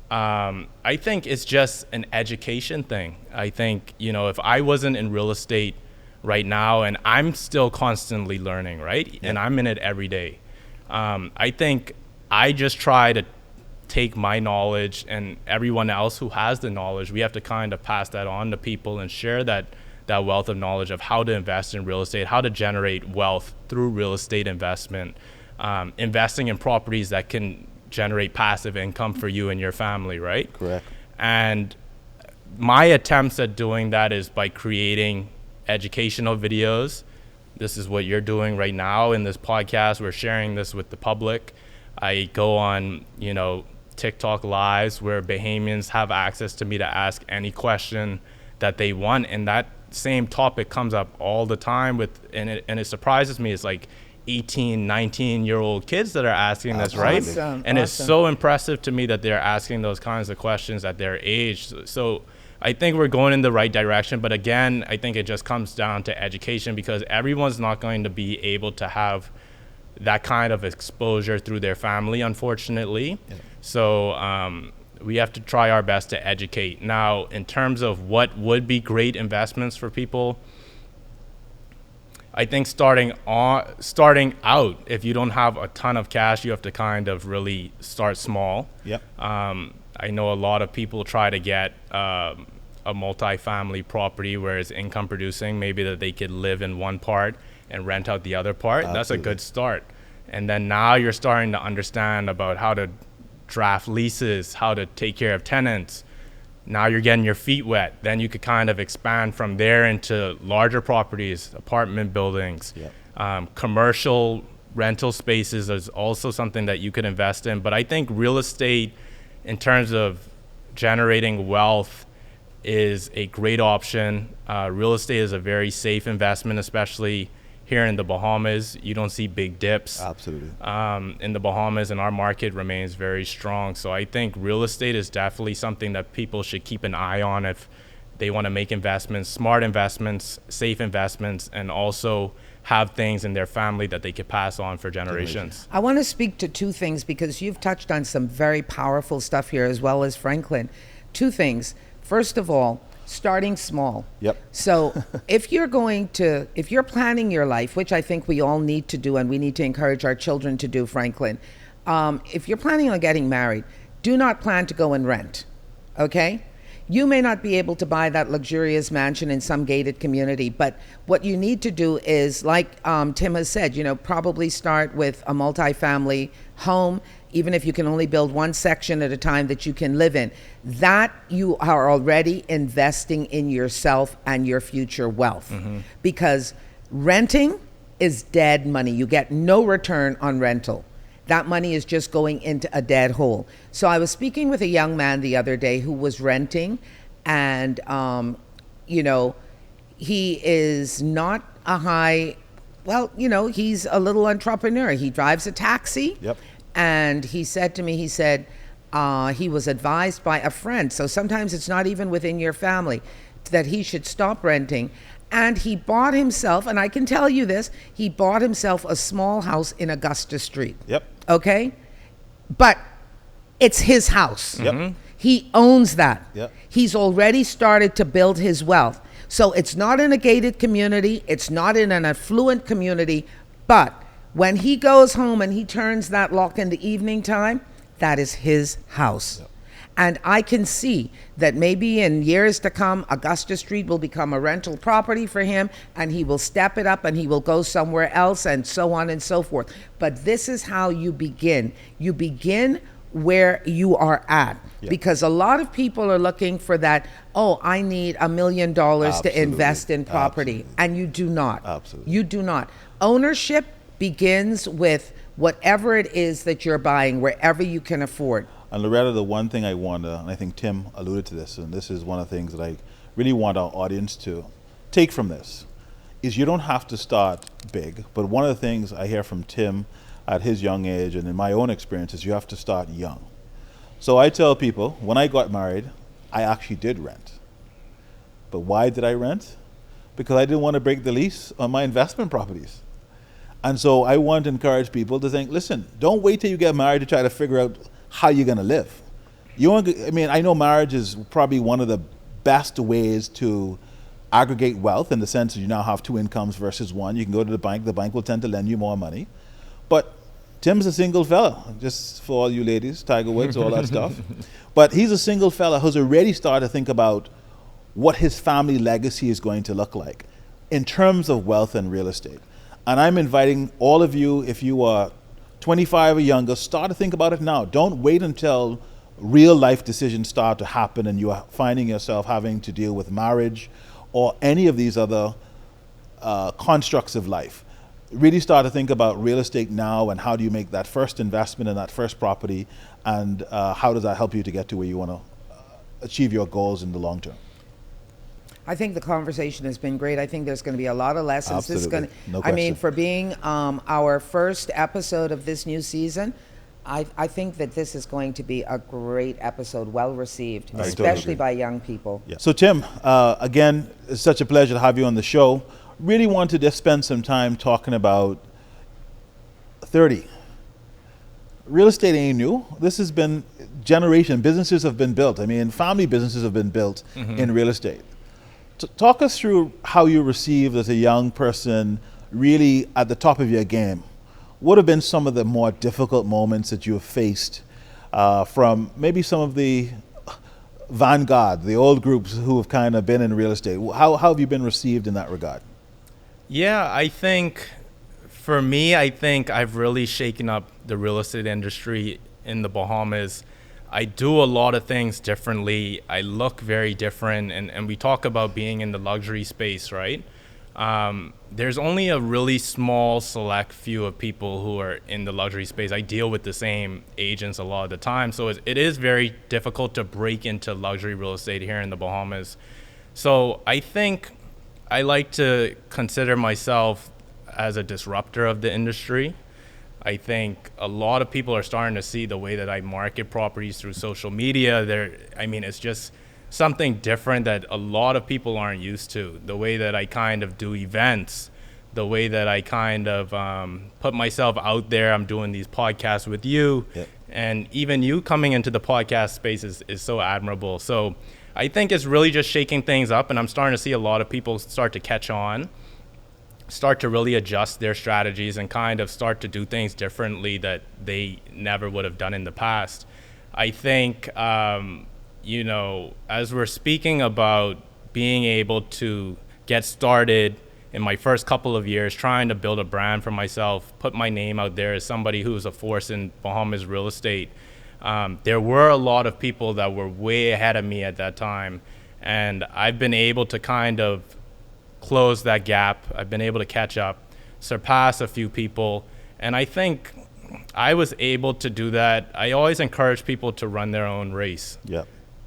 Speaker 3: I think it's just an education thing. I think, if I wasn't in real estate right now, and I'm still constantly learning, right? Yeah. And I'm in it every day. I think I just try to take my knowledge, and everyone else who has the knowledge, we have to kind of pass that on to people and share that wealth of knowledge of how to invest in real estate, how to generate wealth through real estate investment, investing in properties that can generate passive income for you and your family, right?
Speaker 2: Correct.
Speaker 3: And my attempts at doing that is by creating educational videos. This is what you're doing right now in this podcast. We're sharing this with the public. I go on, TikTok lives where Bahamians have access to me to ask any question that they want, and that same topic comes up all the time and it surprises me. It's like 18, 19-year-old kids that are asking this, right? And it's so impressive to me that they're asking those kinds of questions at their age. So I think we're going in the right direction, but again, I think it just comes down to education, because everyone's not going to be able to have that kind of exposure through their family, unfortunately. Yeah. So we have to try our best to educate. Now, in terms of what would be great investments for people, I think starting out, if you don't have a ton of cash, you have to kind of really start small. Yep. I know a lot of people try to get a multi-family property where it's income producing, maybe that they could live in one part and rent out the other part. Absolutely. That's a good start. And then now you're starting to understand about how to draft leases, how to take care of tenants. Now you're getting your feet wet. Then you could kind of expand from there into larger properties, apartment buildings. Yep. Commercial rental spaces is also something that you could invest in. But I think real estate, in terms of generating wealth is a great option. Real estate is a very safe investment, especially here in the Bahamas. You don't see big dips.
Speaker 2: Absolutely.
Speaker 3: In the Bahamas, and our market remains very strong. So I think real estate is definitely something that people should keep an eye on if they want to make investments, smart investments, safe investments, and also have things in their family that they could pass on for generations.
Speaker 1: I want to speak to two things because you've touched on some very powerful stuff here, as well as Franklyn. Two things. First of all, starting small.
Speaker 2: Yep.
Speaker 1: So if you're planning your life, which I think we all need to do, and we need to encourage our children to do, Franklyn, if you're planning on getting married, do not plan to go and rent, okay? You may not be able to buy that luxurious mansion in some gated community, but what you need to do is, like Tim has said, probably start with a multifamily home, even if you can only build one section at a time that you can live in. That you are already investing in yourself and your future wealth. Mm-hmm. Because renting is dead money. You get no return on rental. That money is just going into a dead hole. So I was speaking with a young man the other day who was renting, and he is not a high, he's a little entrepreneur. He drives a taxi.
Speaker 2: Yep.
Speaker 1: And he said to me, he was advised by a friend. So sometimes it's not even within your family that he should stop renting. And he bought himself, and I can tell you this, he bought himself a small house in Augusta Street.
Speaker 2: Yep.
Speaker 1: Okay? But it's his house.
Speaker 2: Yep.
Speaker 1: He owns that.
Speaker 2: Yep.
Speaker 1: He's already started to build his wealth. So it's not in a gated community. It's not in an affluent community. But when he goes home and he turns that lock in the evening time, that is his house. Yep. And I can see that maybe in years to come, Augusta Street will become a rental property for him, and he will step it up and he will go somewhere else, and so on and so forth. But this is how you begin. You begin where you are at. Yeah. Because a lot of people are looking for that, I need $1 million to invest in property. Absolutely. And you do not.
Speaker 2: Absolutely.
Speaker 1: You do not. Ownership begins with whatever it is that you're buying, wherever you can afford.
Speaker 2: And Loretta, the one thing I wonder, and I think Tim alluded to this, and this is one of the things that I really want our audience to take from this, is you don't have to start big. But one of the things I hear from Tim at his young age and in my own experience is you have to start young. So I tell people, when I got married, I actually did rent. But why did I rent? Because I didn't want to break the lease on my investment properties. And so I want to encourage people to think, listen, don't wait till you get married to try to figure out how you're going to live. I know marriage is probably one of the best ways to aggregate wealth, in the sense that you now have two incomes versus one. You can go to the bank will tend to lend you more money. But Tim's a single fella, just for all you ladies, Tiger Woods, all that stuff. But he's a single fella who's already started to think about what his family legacy is going to look like in terms of wealth and real estate. And I'm inviting all of you, if you are 25 or younger, start to think about it now. Don't wait until real life decisions start to happen and you are finding yourself having to deal with marriage or any of these other constructs of life. Really start to think about real estate now, and how do you make that first investment in that first property, and how does that help you to get to where you want to achieve your goals in the long term.
Speaker 1: I think the conversation has been great. I think there's going to be a lot of lessons.
Speaker 2: Absolutely.
Speaker 1: This is going to,
Speaker 2: No question.
Speaker 1: for being our first episode of this new season, I think that this is going to be a great episode, well received, especially by young people.
Speaker 2: Yeah. So Tim, again, it's such a pleasure to have you on the show. Really want to just spend some time talking about 30. Real estate ain't new. This has been generation. Businesses have been built. Family businesses have been built in real estate. Talk us through how you received as a young person, really at the top of your game. What have been some of the more difficult moments that you have faced from maybe some of the vanguard, the old groups who have kind of been in real estate? How have you been received in that regard?
Speaker 3: Yeah, I think for me, I've really shaken up the real estate industry in the Bahamas. I do a lot of things differently. I look very different, and we talk about being in the luxury space, right? there's only a really small select few of people who are in the luxury space. I deal with the same agents a lot of the time, so it is very difficult to break into luxury real estate here in the Bahamas. So I think I like to consider myself as a disruptor of the industry. I think a lot of people are starting to see the way that I market properties through social media. It's just something different that a lot of people aren't used to. The way that I kind of do events, the way that I kind of put myself out there. I'm doing these podcasts with you, and even you coming into the podcast space is so admirable. So I think it's really just shaking things up, and I'm starting to see a lot of people start to catch on, start to really adjust their strategies and kind of start to do things differently that they never would have done in the past. I think, as we're speaking about being able to get started in my first couple of years, trying to build a brand for myself, put my name out there as somebody who's a force in Bahamas real estate, there were a lot of people that were way ahead of me at that time. And I've been able to kind of close that gap. I've been able to catch up, surpass a few people. And I think I was able to do that. I always encourage people to run their own race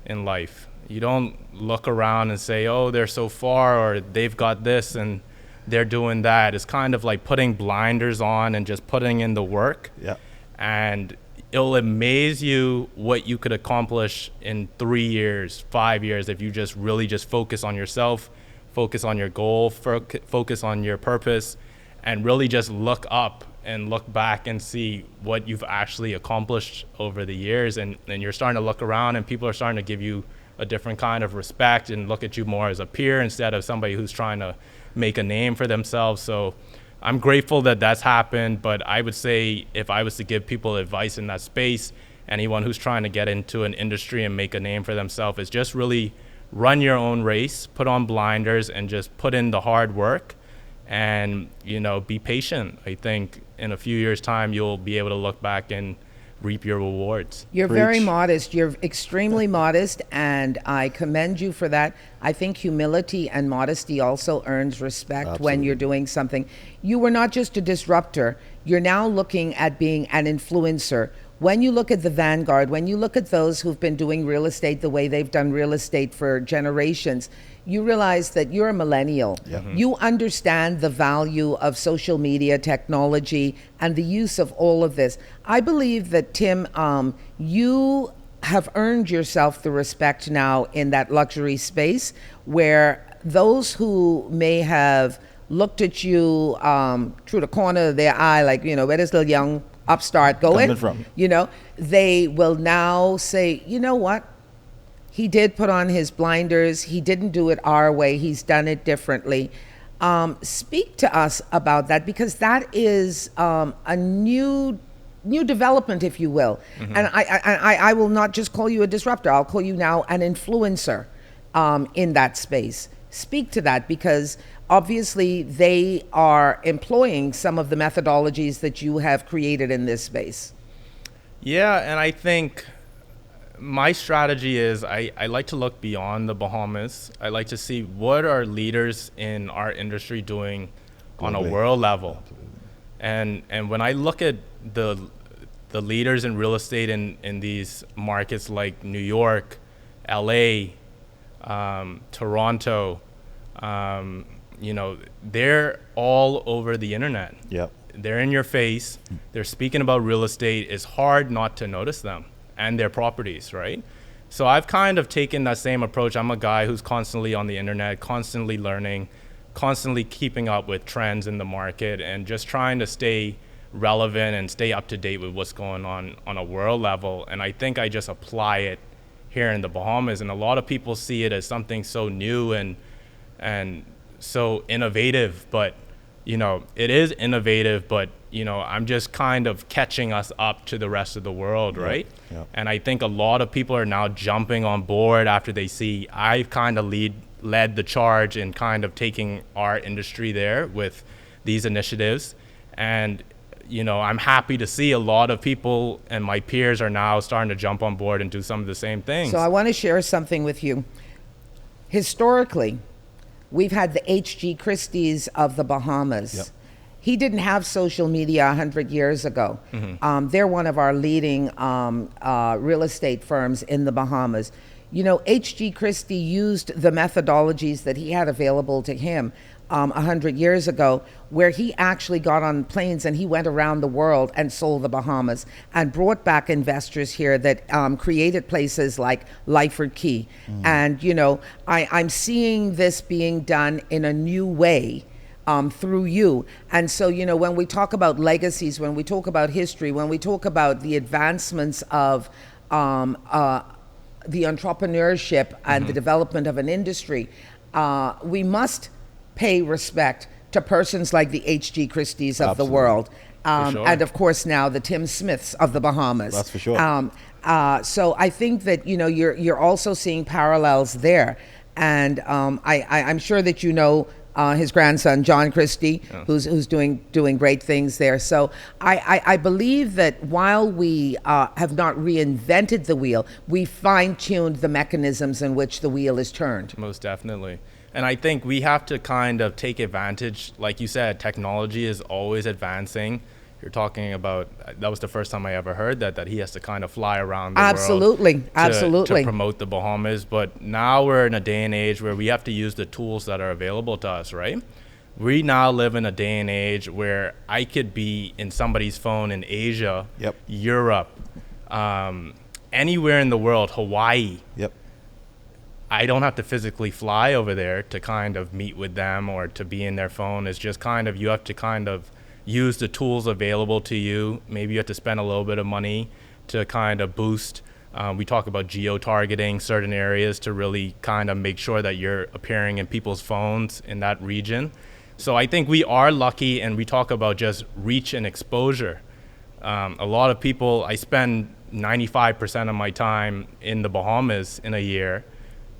Speaker 3: in life. You don't look around and say, oh, they're so far, or they've got this and they're doing that. It's kind of like putting blinders on and just putting in the work. And it'll amaze you what you could accomplish in 3 years, 5 years, if you just really just focus on yourself, focus on your goal, focus on your purpose, and really just look up and look back and see what you've actually accomplished over the years. And you're starting to look around and people are starting to give you a different kind of respect and look at you more as a peer instead of somebody who's trying to make a name for themselves. So I'm grateful that that's happened, but I would say if I was to give people advice in that space, anyone who's trying to get into an industry and make a name for themselves, is just really run your own race, put on blinders, and just put in the hard work and, be patient. I think in a few years' time, you'll be able to look back and reap your rewards.
Speaker 1: You're very modest. You're extremely modest, and I commend you for that. I think humility and modesty also earns respect when you're doing something. You were not just a disruptor. You're now looking at being an influencer. When you look at the vanguard, when you look at those who've been doing real estate the way they've done real estate for generations, you realize that you're a millennial. You understand the value of social media, technology, and the use of all of this. I believe that, Tim, you have earned yourself the respect now in that luxury space where those who may have looked at you through the corner of their eye, like, where does the young upstart going? They will now say, you know what? He did put on his blinders. He didn't do it our way. He's done it differently. Speak to us about that, because that is a new development, if you will. And I will not just call you a disruptor. I'll call you now an influencer in that space. Speak to that, because obviously they are employing some of the methodologies that you have created in this space.
Speaker 3: Yeah, and I think my strategy is I like to look beyond the Bahamas. I like to see what are leaders in our industry doing on a world level. And when I look at the leaders in real estate in these markets like New York, LA, Toronto, they're all over the internet. They're in your face. They're speaking about real estate. It's hard not to notice them and their properties, right? So I've kind of taken that same approach. I'm a guy who's constantly on the internet, constantly learning, constantly keeping up with trends in the market, and just trying to stay relevant and stay up to date with what's going on a world level. And I think I just apply it here in the Bahamas, and a lot of people see it as something so new and so innovative, but it is innovative, but I'm just kind of catching us up to the rest of the world, right? And I think a lot of people are now jumping on board after they see I've kind of led the charge in kind of taking our industry there with these initiatives. And I'm happy to see a lot of people and my peers are now starting to jump on board and do some of the same things.
Speaker 1: So I want to share something with you. Historically, we've had the H.G. Christie's of the Bahamas.
Speaker 2: Yep.
Speaker 1: He didn't have social media 100 years ago. They're one of our leading real estate firms in the Bahamas. You know, H.G. Christie used the methodologies that he had available to him 100 years ago, where he actually got on planes and he went around the world and sold the Bahamas and brought back investors here that created places like Lyford Key. And, you know, I'm seeing this being done in a new way through you. And so, you know, when we talk about legacies, when we talk about history, when we talk about the advancements of the entrepreneurship and the development of an industry, we must pay respect to persons like the H.G. Christie's of the world.
Speaker 3: Sure.
Speaker 1: And of course now the Tim Smiths of the Bahamas.
Speaker 2: That's for sure.
Speaker 1: So I think that, you know, you're also seeing parallels there. And I'm sure that you know his grandson, John Christie, who's doing great things there. So I believe that while we have not reinvented the wheel, we fine-tuned the mechanisms in which the wheel is turned.
Speaker 3: Most definitely. And I think we have to kind of take advantage. Like you said, technology is always advancing. You're talking about, that was the first time I ever heard that he has to kind of fly around the world to promote the Bahamas. But now we're in a day and age where we have to use the tools that are available to us, right? We now live in a day and age where I could be in somebody's phone in Asia, Europe, anywhere in the world, Hawaii. I don't have to physically fly over there to kind of meet with them or to be in their phone. It's just kind of, you have to kind of use the tools available to you. Maybe you have to spend a little bit of money to kind of boost. We talk about geo-targeting certain areas to really kind of make sure that you're appearing in people's phones in that region. So I think we are lucky, and we talk about just reach and exposure. A lot of people, I spend 95% of my time in the Bahamas in a year,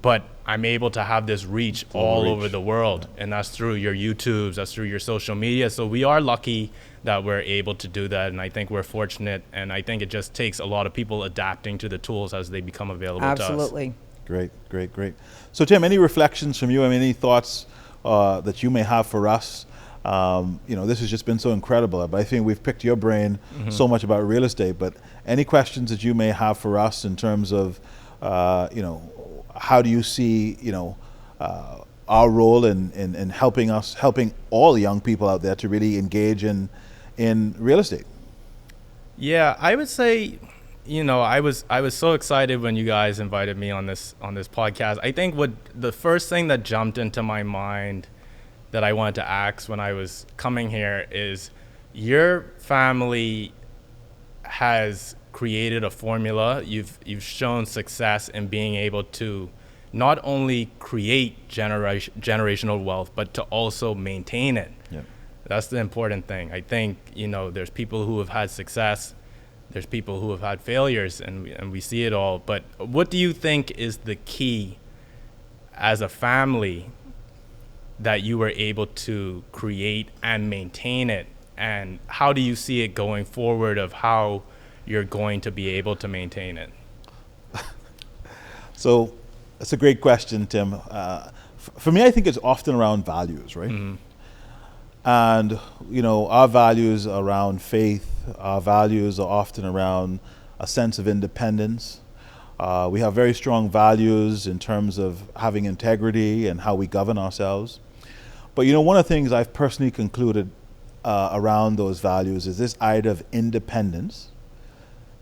Speaker 3: but I'm able to have this reach all over the world, and that's through your YouTubes, that's through your social media. So we are lucky that we're able to do that, and I think we're fortunate, and I think it just takes a lot of people adapting to the tools as they become available to us.
Speaker 1: Absolutely.
Speaker 2: Great. So Tim, any reflections from you? I mean, any thoughts that you may have for us? You know, this has just been so incredible, but I think we've picked your brain so much about real estate, but any questions that you may have for us in terms of, you know, how do you see, you know, our role in helping all young people out there to really engage in real estate?
Speaker 3: Yeah, I would say, you know, I was so excited when you guys invited me on this podcast. I think what the first thing that jumped into my mind that I wanted to ask when I was coming here is, your family has created a formula. You've shown success in being able to not only create generational wealth, but to also maintain it. That's the important thing. I think, you know, there's people who have had success, there's people who have had failures, and we see it all. But what do you think is the key as a family that you were able to create and maintain it? And how do you see it going forward, of how you're going to be able to maintain it?
Speaker 2: So that's a great question, Tim. For me, I think it's often around values, right? And, you know, our values around faith, our values are often around a sense of independence. We have very strong values in terms of having integrity and how we govern ourselves. But, you know, one of the things I've personally concluded around those values is this idea of independence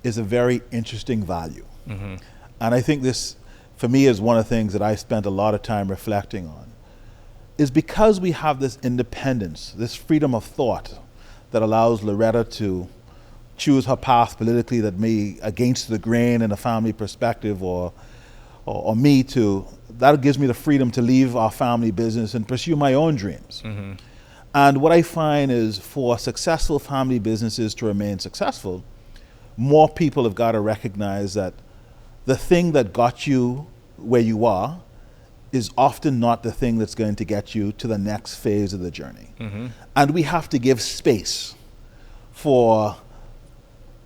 Speaker 2: is a very interesting value. And I think this, for me, is one of the things that I spent a lot of time reflecting on, is because we have this independence, this freedom of thought that allows Loretta to choose her path politically that may against the grain in a family perspective, or me to, that gives me the freedom to leave our family business and pursue my own dreams. And what I find is, for successful family businesses to remain successful, more people have got to recognize that the thing that got you where you are is often not the thing that's going to get you to the next phase of the journey. And we have to give space for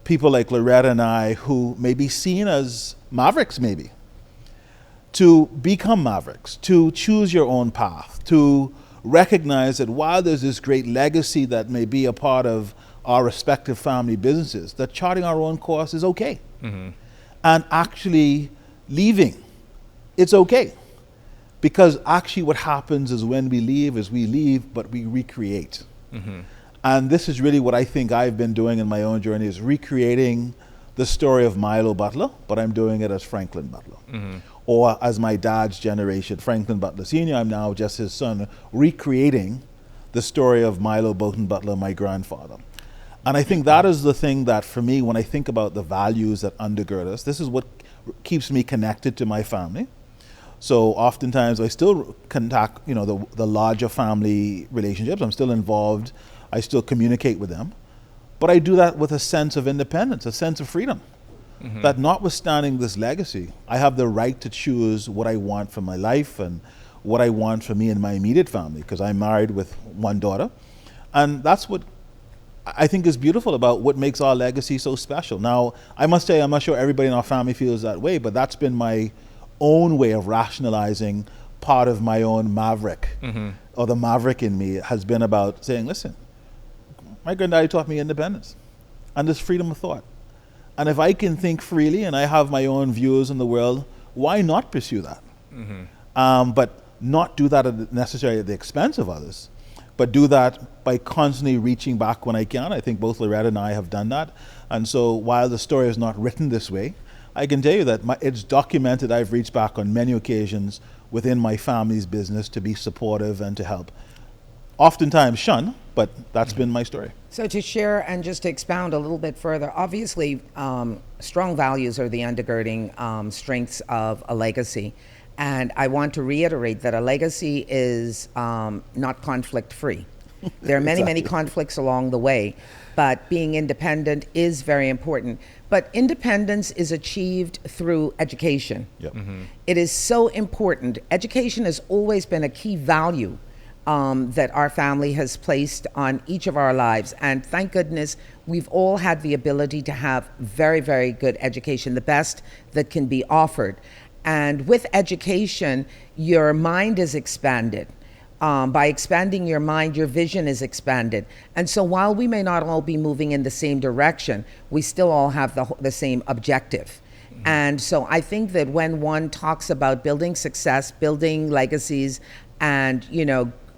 Speaker 2: people like Loretta and I, who may be seen as mavericks maybe, to become mavericks, to choose your own path, to recognize that while there's this great legacy that may be a part of our respective family businesses, that charting our own course is okay. And actually leaving, it's okay. Because actually what happens is when we leave, but we recreate. And this is really what I think I've been doing in my own journey, is recreating the story of Milo Butler, but I'm doing it as Franklyn Butler. Or as my dad's generation, Franklyn Butler Sr., I'm now just his son, recreating the story of Milo Bolton Butler, my grandfather. And I think that is the thing that, for me, when I think about the values that undergird us, this is what keeps me connected to my family. So oftentimes I still contact, the larger family relationships. I'm still involved. I still communicate with them. But I do that with a sense of independence, a sense of freedom. That notwithstanding this legacy, I have the right to choose what I want for my life and what I want for me and my immediate family, because I'm married with one daughter. And that's what I think is beautiful about what makes our legacy so special. Now, I must say, I'm not sure everybody in our family feels that way, but that's been my own way of rationalizing part of my own maverick, or the maverick in me has been about saying, listen, my granddaddy taught me independence and this freedom of thought. And if I can think freely and I have my own views in the world, why not pursue that? But not do that necessarily at the expense of others, but do that by constantly reaching back when I can. I think both Loretta and I have done that. And so while the story is not written this way, I can tell you that it's documented. I've reached back on many occasions within my family's business to be supportive and to help. Oftentimes shun, but that's been my story.
Speaker 1: So to share and just to expound a little bit further, obviously strong values are the undergirding strengths of a legacy. And I want to reiterate that a legacy is not conflict free. There are many, many conflicts along the way, but being independent is very important. But independence is achieved through education. It is so important. Education has always been a key value that our family has placed on each of our lives. And thank goodness we've all had the ability to have very, very good education, the best that can be offered. And with education, your mind is expanded. By expanding your mind, your vision is expanded. And so while we may not all be moving in the same direction, we still all have the same objective. And so I think that when one talks about building success, building legacies, and,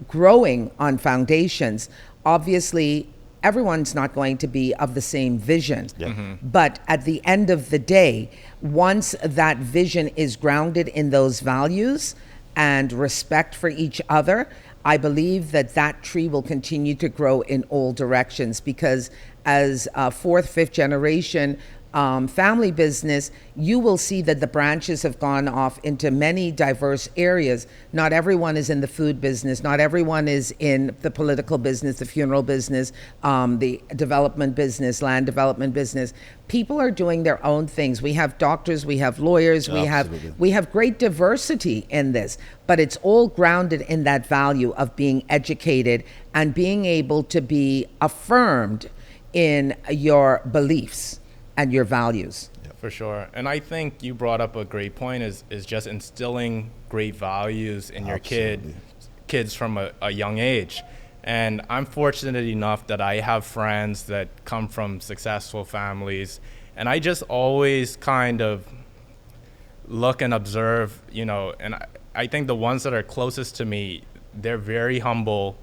Speaker 1: growing on foundations, obviously everyone's not going to be of the same vision. But at the end of the day, once that vision is grounded in those values and respect for each other, I believe that that tree will continue to grow in all directions, because as a fourth, fifth generation family business, you will see that the branches have gone off into many diverse areas. Not everyone is in the food business. Not everyone is in the political business, the funeral business, the development business, land development business. People are doing their own things. We have doctors, we have lawyers, we have great diversity in this, but it's all grounded in that value of being educated and being able to be affirmed in your beliefs and your values.
Speaker 3: For sure. And I think you brought up a great point, is just instilling great values in your kids from a young age. And I'm fortunate enough that I have friends that come from successful families, and I just always kind of look and observe, and I think the ones that are closest to me, they're very humble,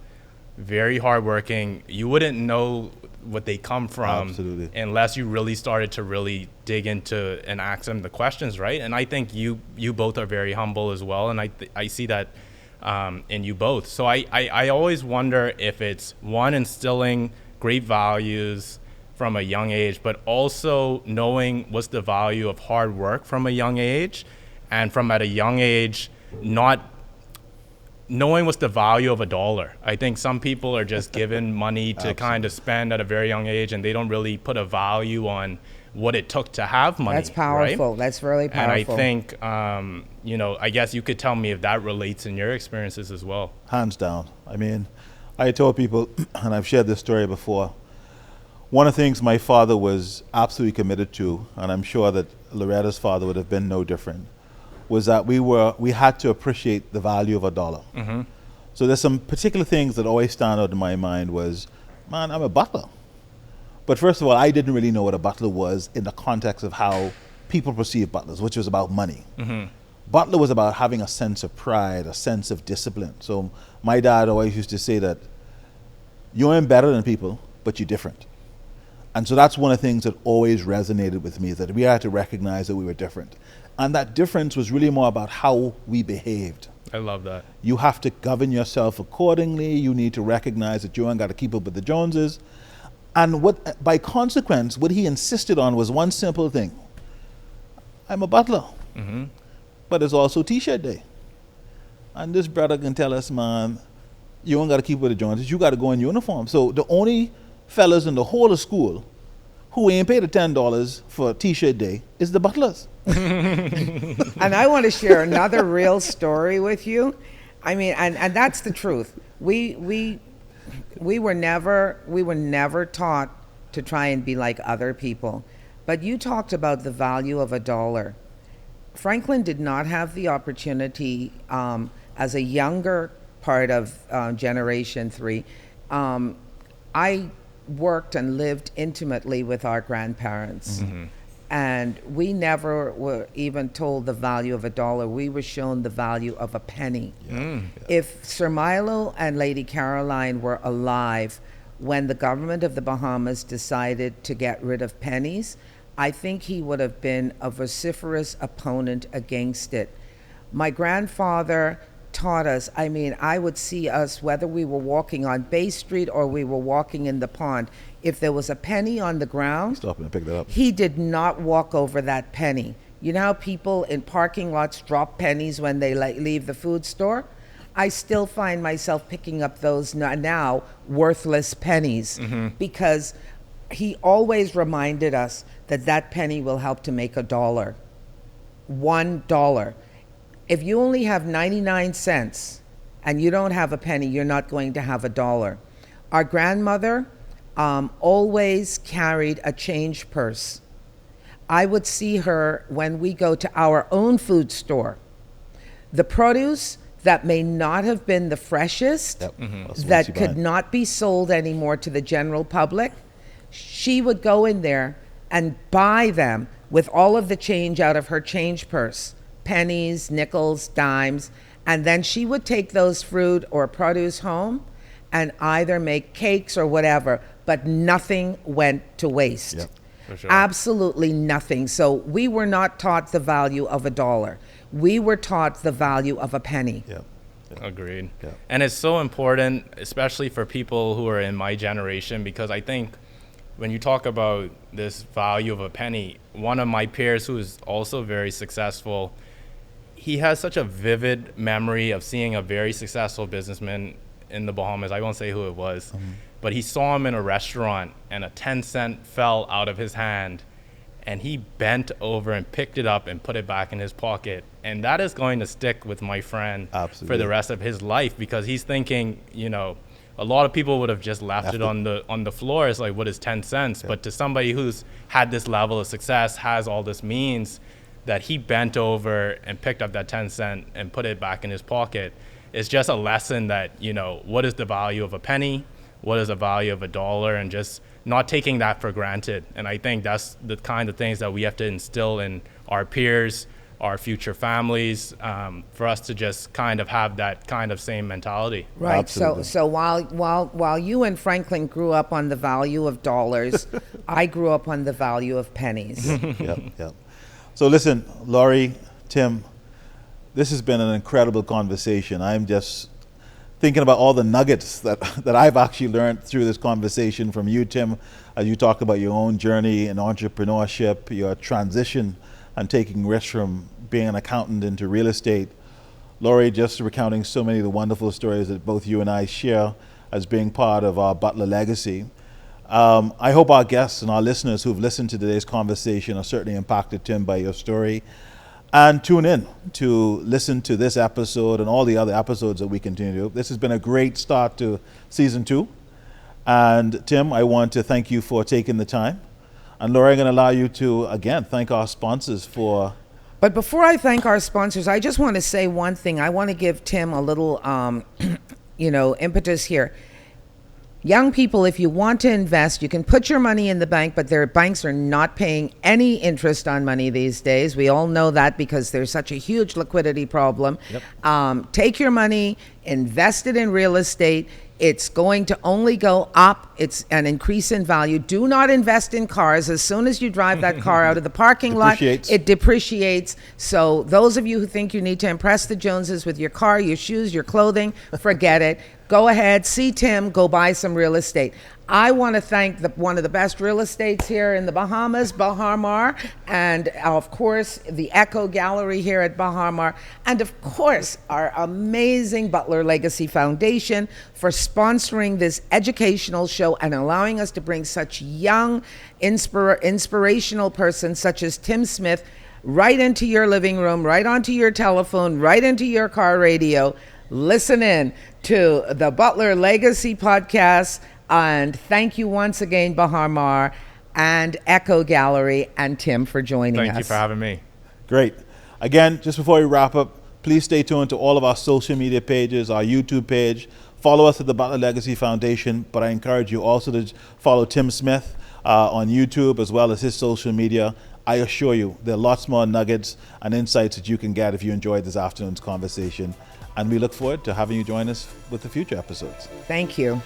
Speaker 3: very hardworking. You wouldn't know what they come from unless you really started to really dig into and ask them the questions, right? And I think you both are very humble as well, and I see that in you both. So I always wonder if it's one, instilling great values from a young age, but also knowing what's the value of hard work from a young age, and from at a young age not knowing what's the value of a dollar. I think some people are just given money to kind of spend at a very young age, and they don't really put a value on what it took to have money.
Speaker 1: That's powerful. Right? That's really powerful.
Speaker 3: And I think, I guess you could tell me if that relates in your experiences as well.
Speaker 2: Hands down. I mean, I told people, and I've shared this story before, one of the things my father was absolutely committed to, and I'm sure that Loretta's father would have been no different, was that we had to appreciate the value of a dollar. So there's some particular things that always stand out in my mind was, man, I'm a butler. But first of all, I didn't really know what a butler was in the context of how people perceive butlers, which was about money. Butler was about having a sense of pride, a sense of discipline. So my dad always used to say that you ain't better than people, but you're different. And so that's one of the things that always resonated with me, is that we had to recognize that we were different. And that difference was really more about how we behaved.
Speaker 3: I love that.
Speaker 2: You have to govern yourself accordingly. You need to recognize that you ain't got to keep up with the Joneses. And what, by consequence, what he insisted on was one simple thing. I'm a butler, but it's also T-shirt day. And this brother can tell us, man, you ain't got to keep up with the Joneses. You got to go in uniform. So the only fellas in the whole of school who ain't paid the $10 for T-shirt day is the butlers.
Speaker 1: And I want to share another real story with you. I mean, and that's the truth. We were never taught to try and be like other people. But you talked about the value of a dollar. Franklyn did not have the opportunity as a younger part of Generation 3. I worked and lived intimately with our grandparents. And we never were even told the value of a dollar. We were shown the value of a penny. If Sir Milo and Lady Caroline were alive when the government of the Bahamas decided to get rid of pennies, I think he would have been a vociferous opponent against it. My grandfather taught us, I mean, I would see us, whether we were walking on Bay Street or we were walking in the pond, if there was a penny on the ground,
Speaker 2: Stop and pick that up.
Speaker 1: he did not walk over that penny. You know how people in parking lots drop pennies when they leave the food store? I still find myself picking up those now worthless pennies because he always reminded us that that penny will help to make $1. $1. If you only have 99 cents and you don't have a penny, you're not going to have $1. Our grandmother always carried a change purse. I would see her when we go to our own food store. The produce that may not have been the freshest, that could not be sold anymore to the general public, she would go in there and buy them with all of the change out of her change purse, pennies, nickels, dimes, and then she would take those fruit or produce home and either make cakes or whatever, but nothing went to waste.
Speaker 3: For sure.
Speaker 1: Absolutely nothing. So we were not taught the value of $1. We were taught the value of a penny.
Speaker 3: Agreed. And it's so important, especially for people who are in my generation, because I think when you talk about this value of a penny, one of my peers who is also very successful, he has such a vivid memory of seeing a very successful businessman in the Bahamas. I won't say who it was, but he saw him in a restaurant and a 10-cent fell out of his hand and he bent over and picked it up and put it back in his pocket. And that is going to stick with my friend for the rest of his life, because he's thinking, you know, a lot of people would have just left it on the floor. It's like, what is 10 cents? But to somebody who's had this level of success, has all this means, that he bent over and picked up that 10 cent and put it back in his pocket, it's just a lesson that, you know, what is the value of a penny? What is the value of $1? And just not taking that for granted. And I think that's the kind of things that we have to instill in our peers, our future families, for us to just kind of have that kind of same mentality.
Speaker 1: Right.
Speaker 2: Absolutely.
Speaker 1: So while you and Franklyn grew up on the value of dollars, I grew up on the value of pennies.
Speaker 2: So listen, Laurie, Tim, this has been an incredible conversation. I'm just thinking about all the nuggets that I've actually learned through this conversation from you, Tim, as you talk about your own journey in entrepreneurship, your transition and taking risks from being an accountant into real estate. Laurie, just recounting so many of the wonderful stories that both you and I share as being part of our Butler legacy. I hope our guests and our listeners who've listened to today's conversation are certainly impacted, Tim, by your story. And tune in to listen to this episode and all the other episodes that we continue to do. This has been a great start to season 2. And Tim, I want to thank you for taking the time. And Laura, I'm going to allow you to, again, thank our sponsors for
Speaker 1: But before I thank our sponsors, I just want to say one thing. I want to give Tim a little, impetus here. Young people, if you want to invest, you can put your money in the bank, but their banks are not paying any interest on money these days. We all know that because there's such a huge liquidity problem.
Speaker 2: Yep.
Speaker 1: Take your money, invest it in real estate. It's going to only go up. It's an increase in value. Do not invest in cars. As soon as you drive that car out of the parking lot, it depreciates. So those of you who think you need to impress the Joneses with your car, your shoes, your clothing, forget it. Go ahead, see Tim, go buy some real estate. I want to thank one of the best real estates here in the Bahamas, Bahamas, and of course the Echo Gallery here at Bahamas, and of course our amazing Butler Legacy Foundation for sponsoring this educational show and allowing us to bring such young, inspirational persons such as Tim Smith right into your living room, right onto your telephone, right into your car radio. Listen in to the Butler Legacy Podcast. And thank you once again, Bahamas and Echo Gallery and Tim for joining us.
Speaker 3: Thank you for having me.
Speaker 2: Great. Again, just before we wrap up, please stay tuned to all of our social media pages, our YouTube page. Follow us at the Butler Legacy Foundation, but I encourage you also to follow Tim Smith on YouTube as well as his social media. I assure you, there are lots more nuggets and insights that you can get if you enjoyed this afternoon's conversation. And we look forward to having you join us with the future episodes.
Speaker 1: Thank you.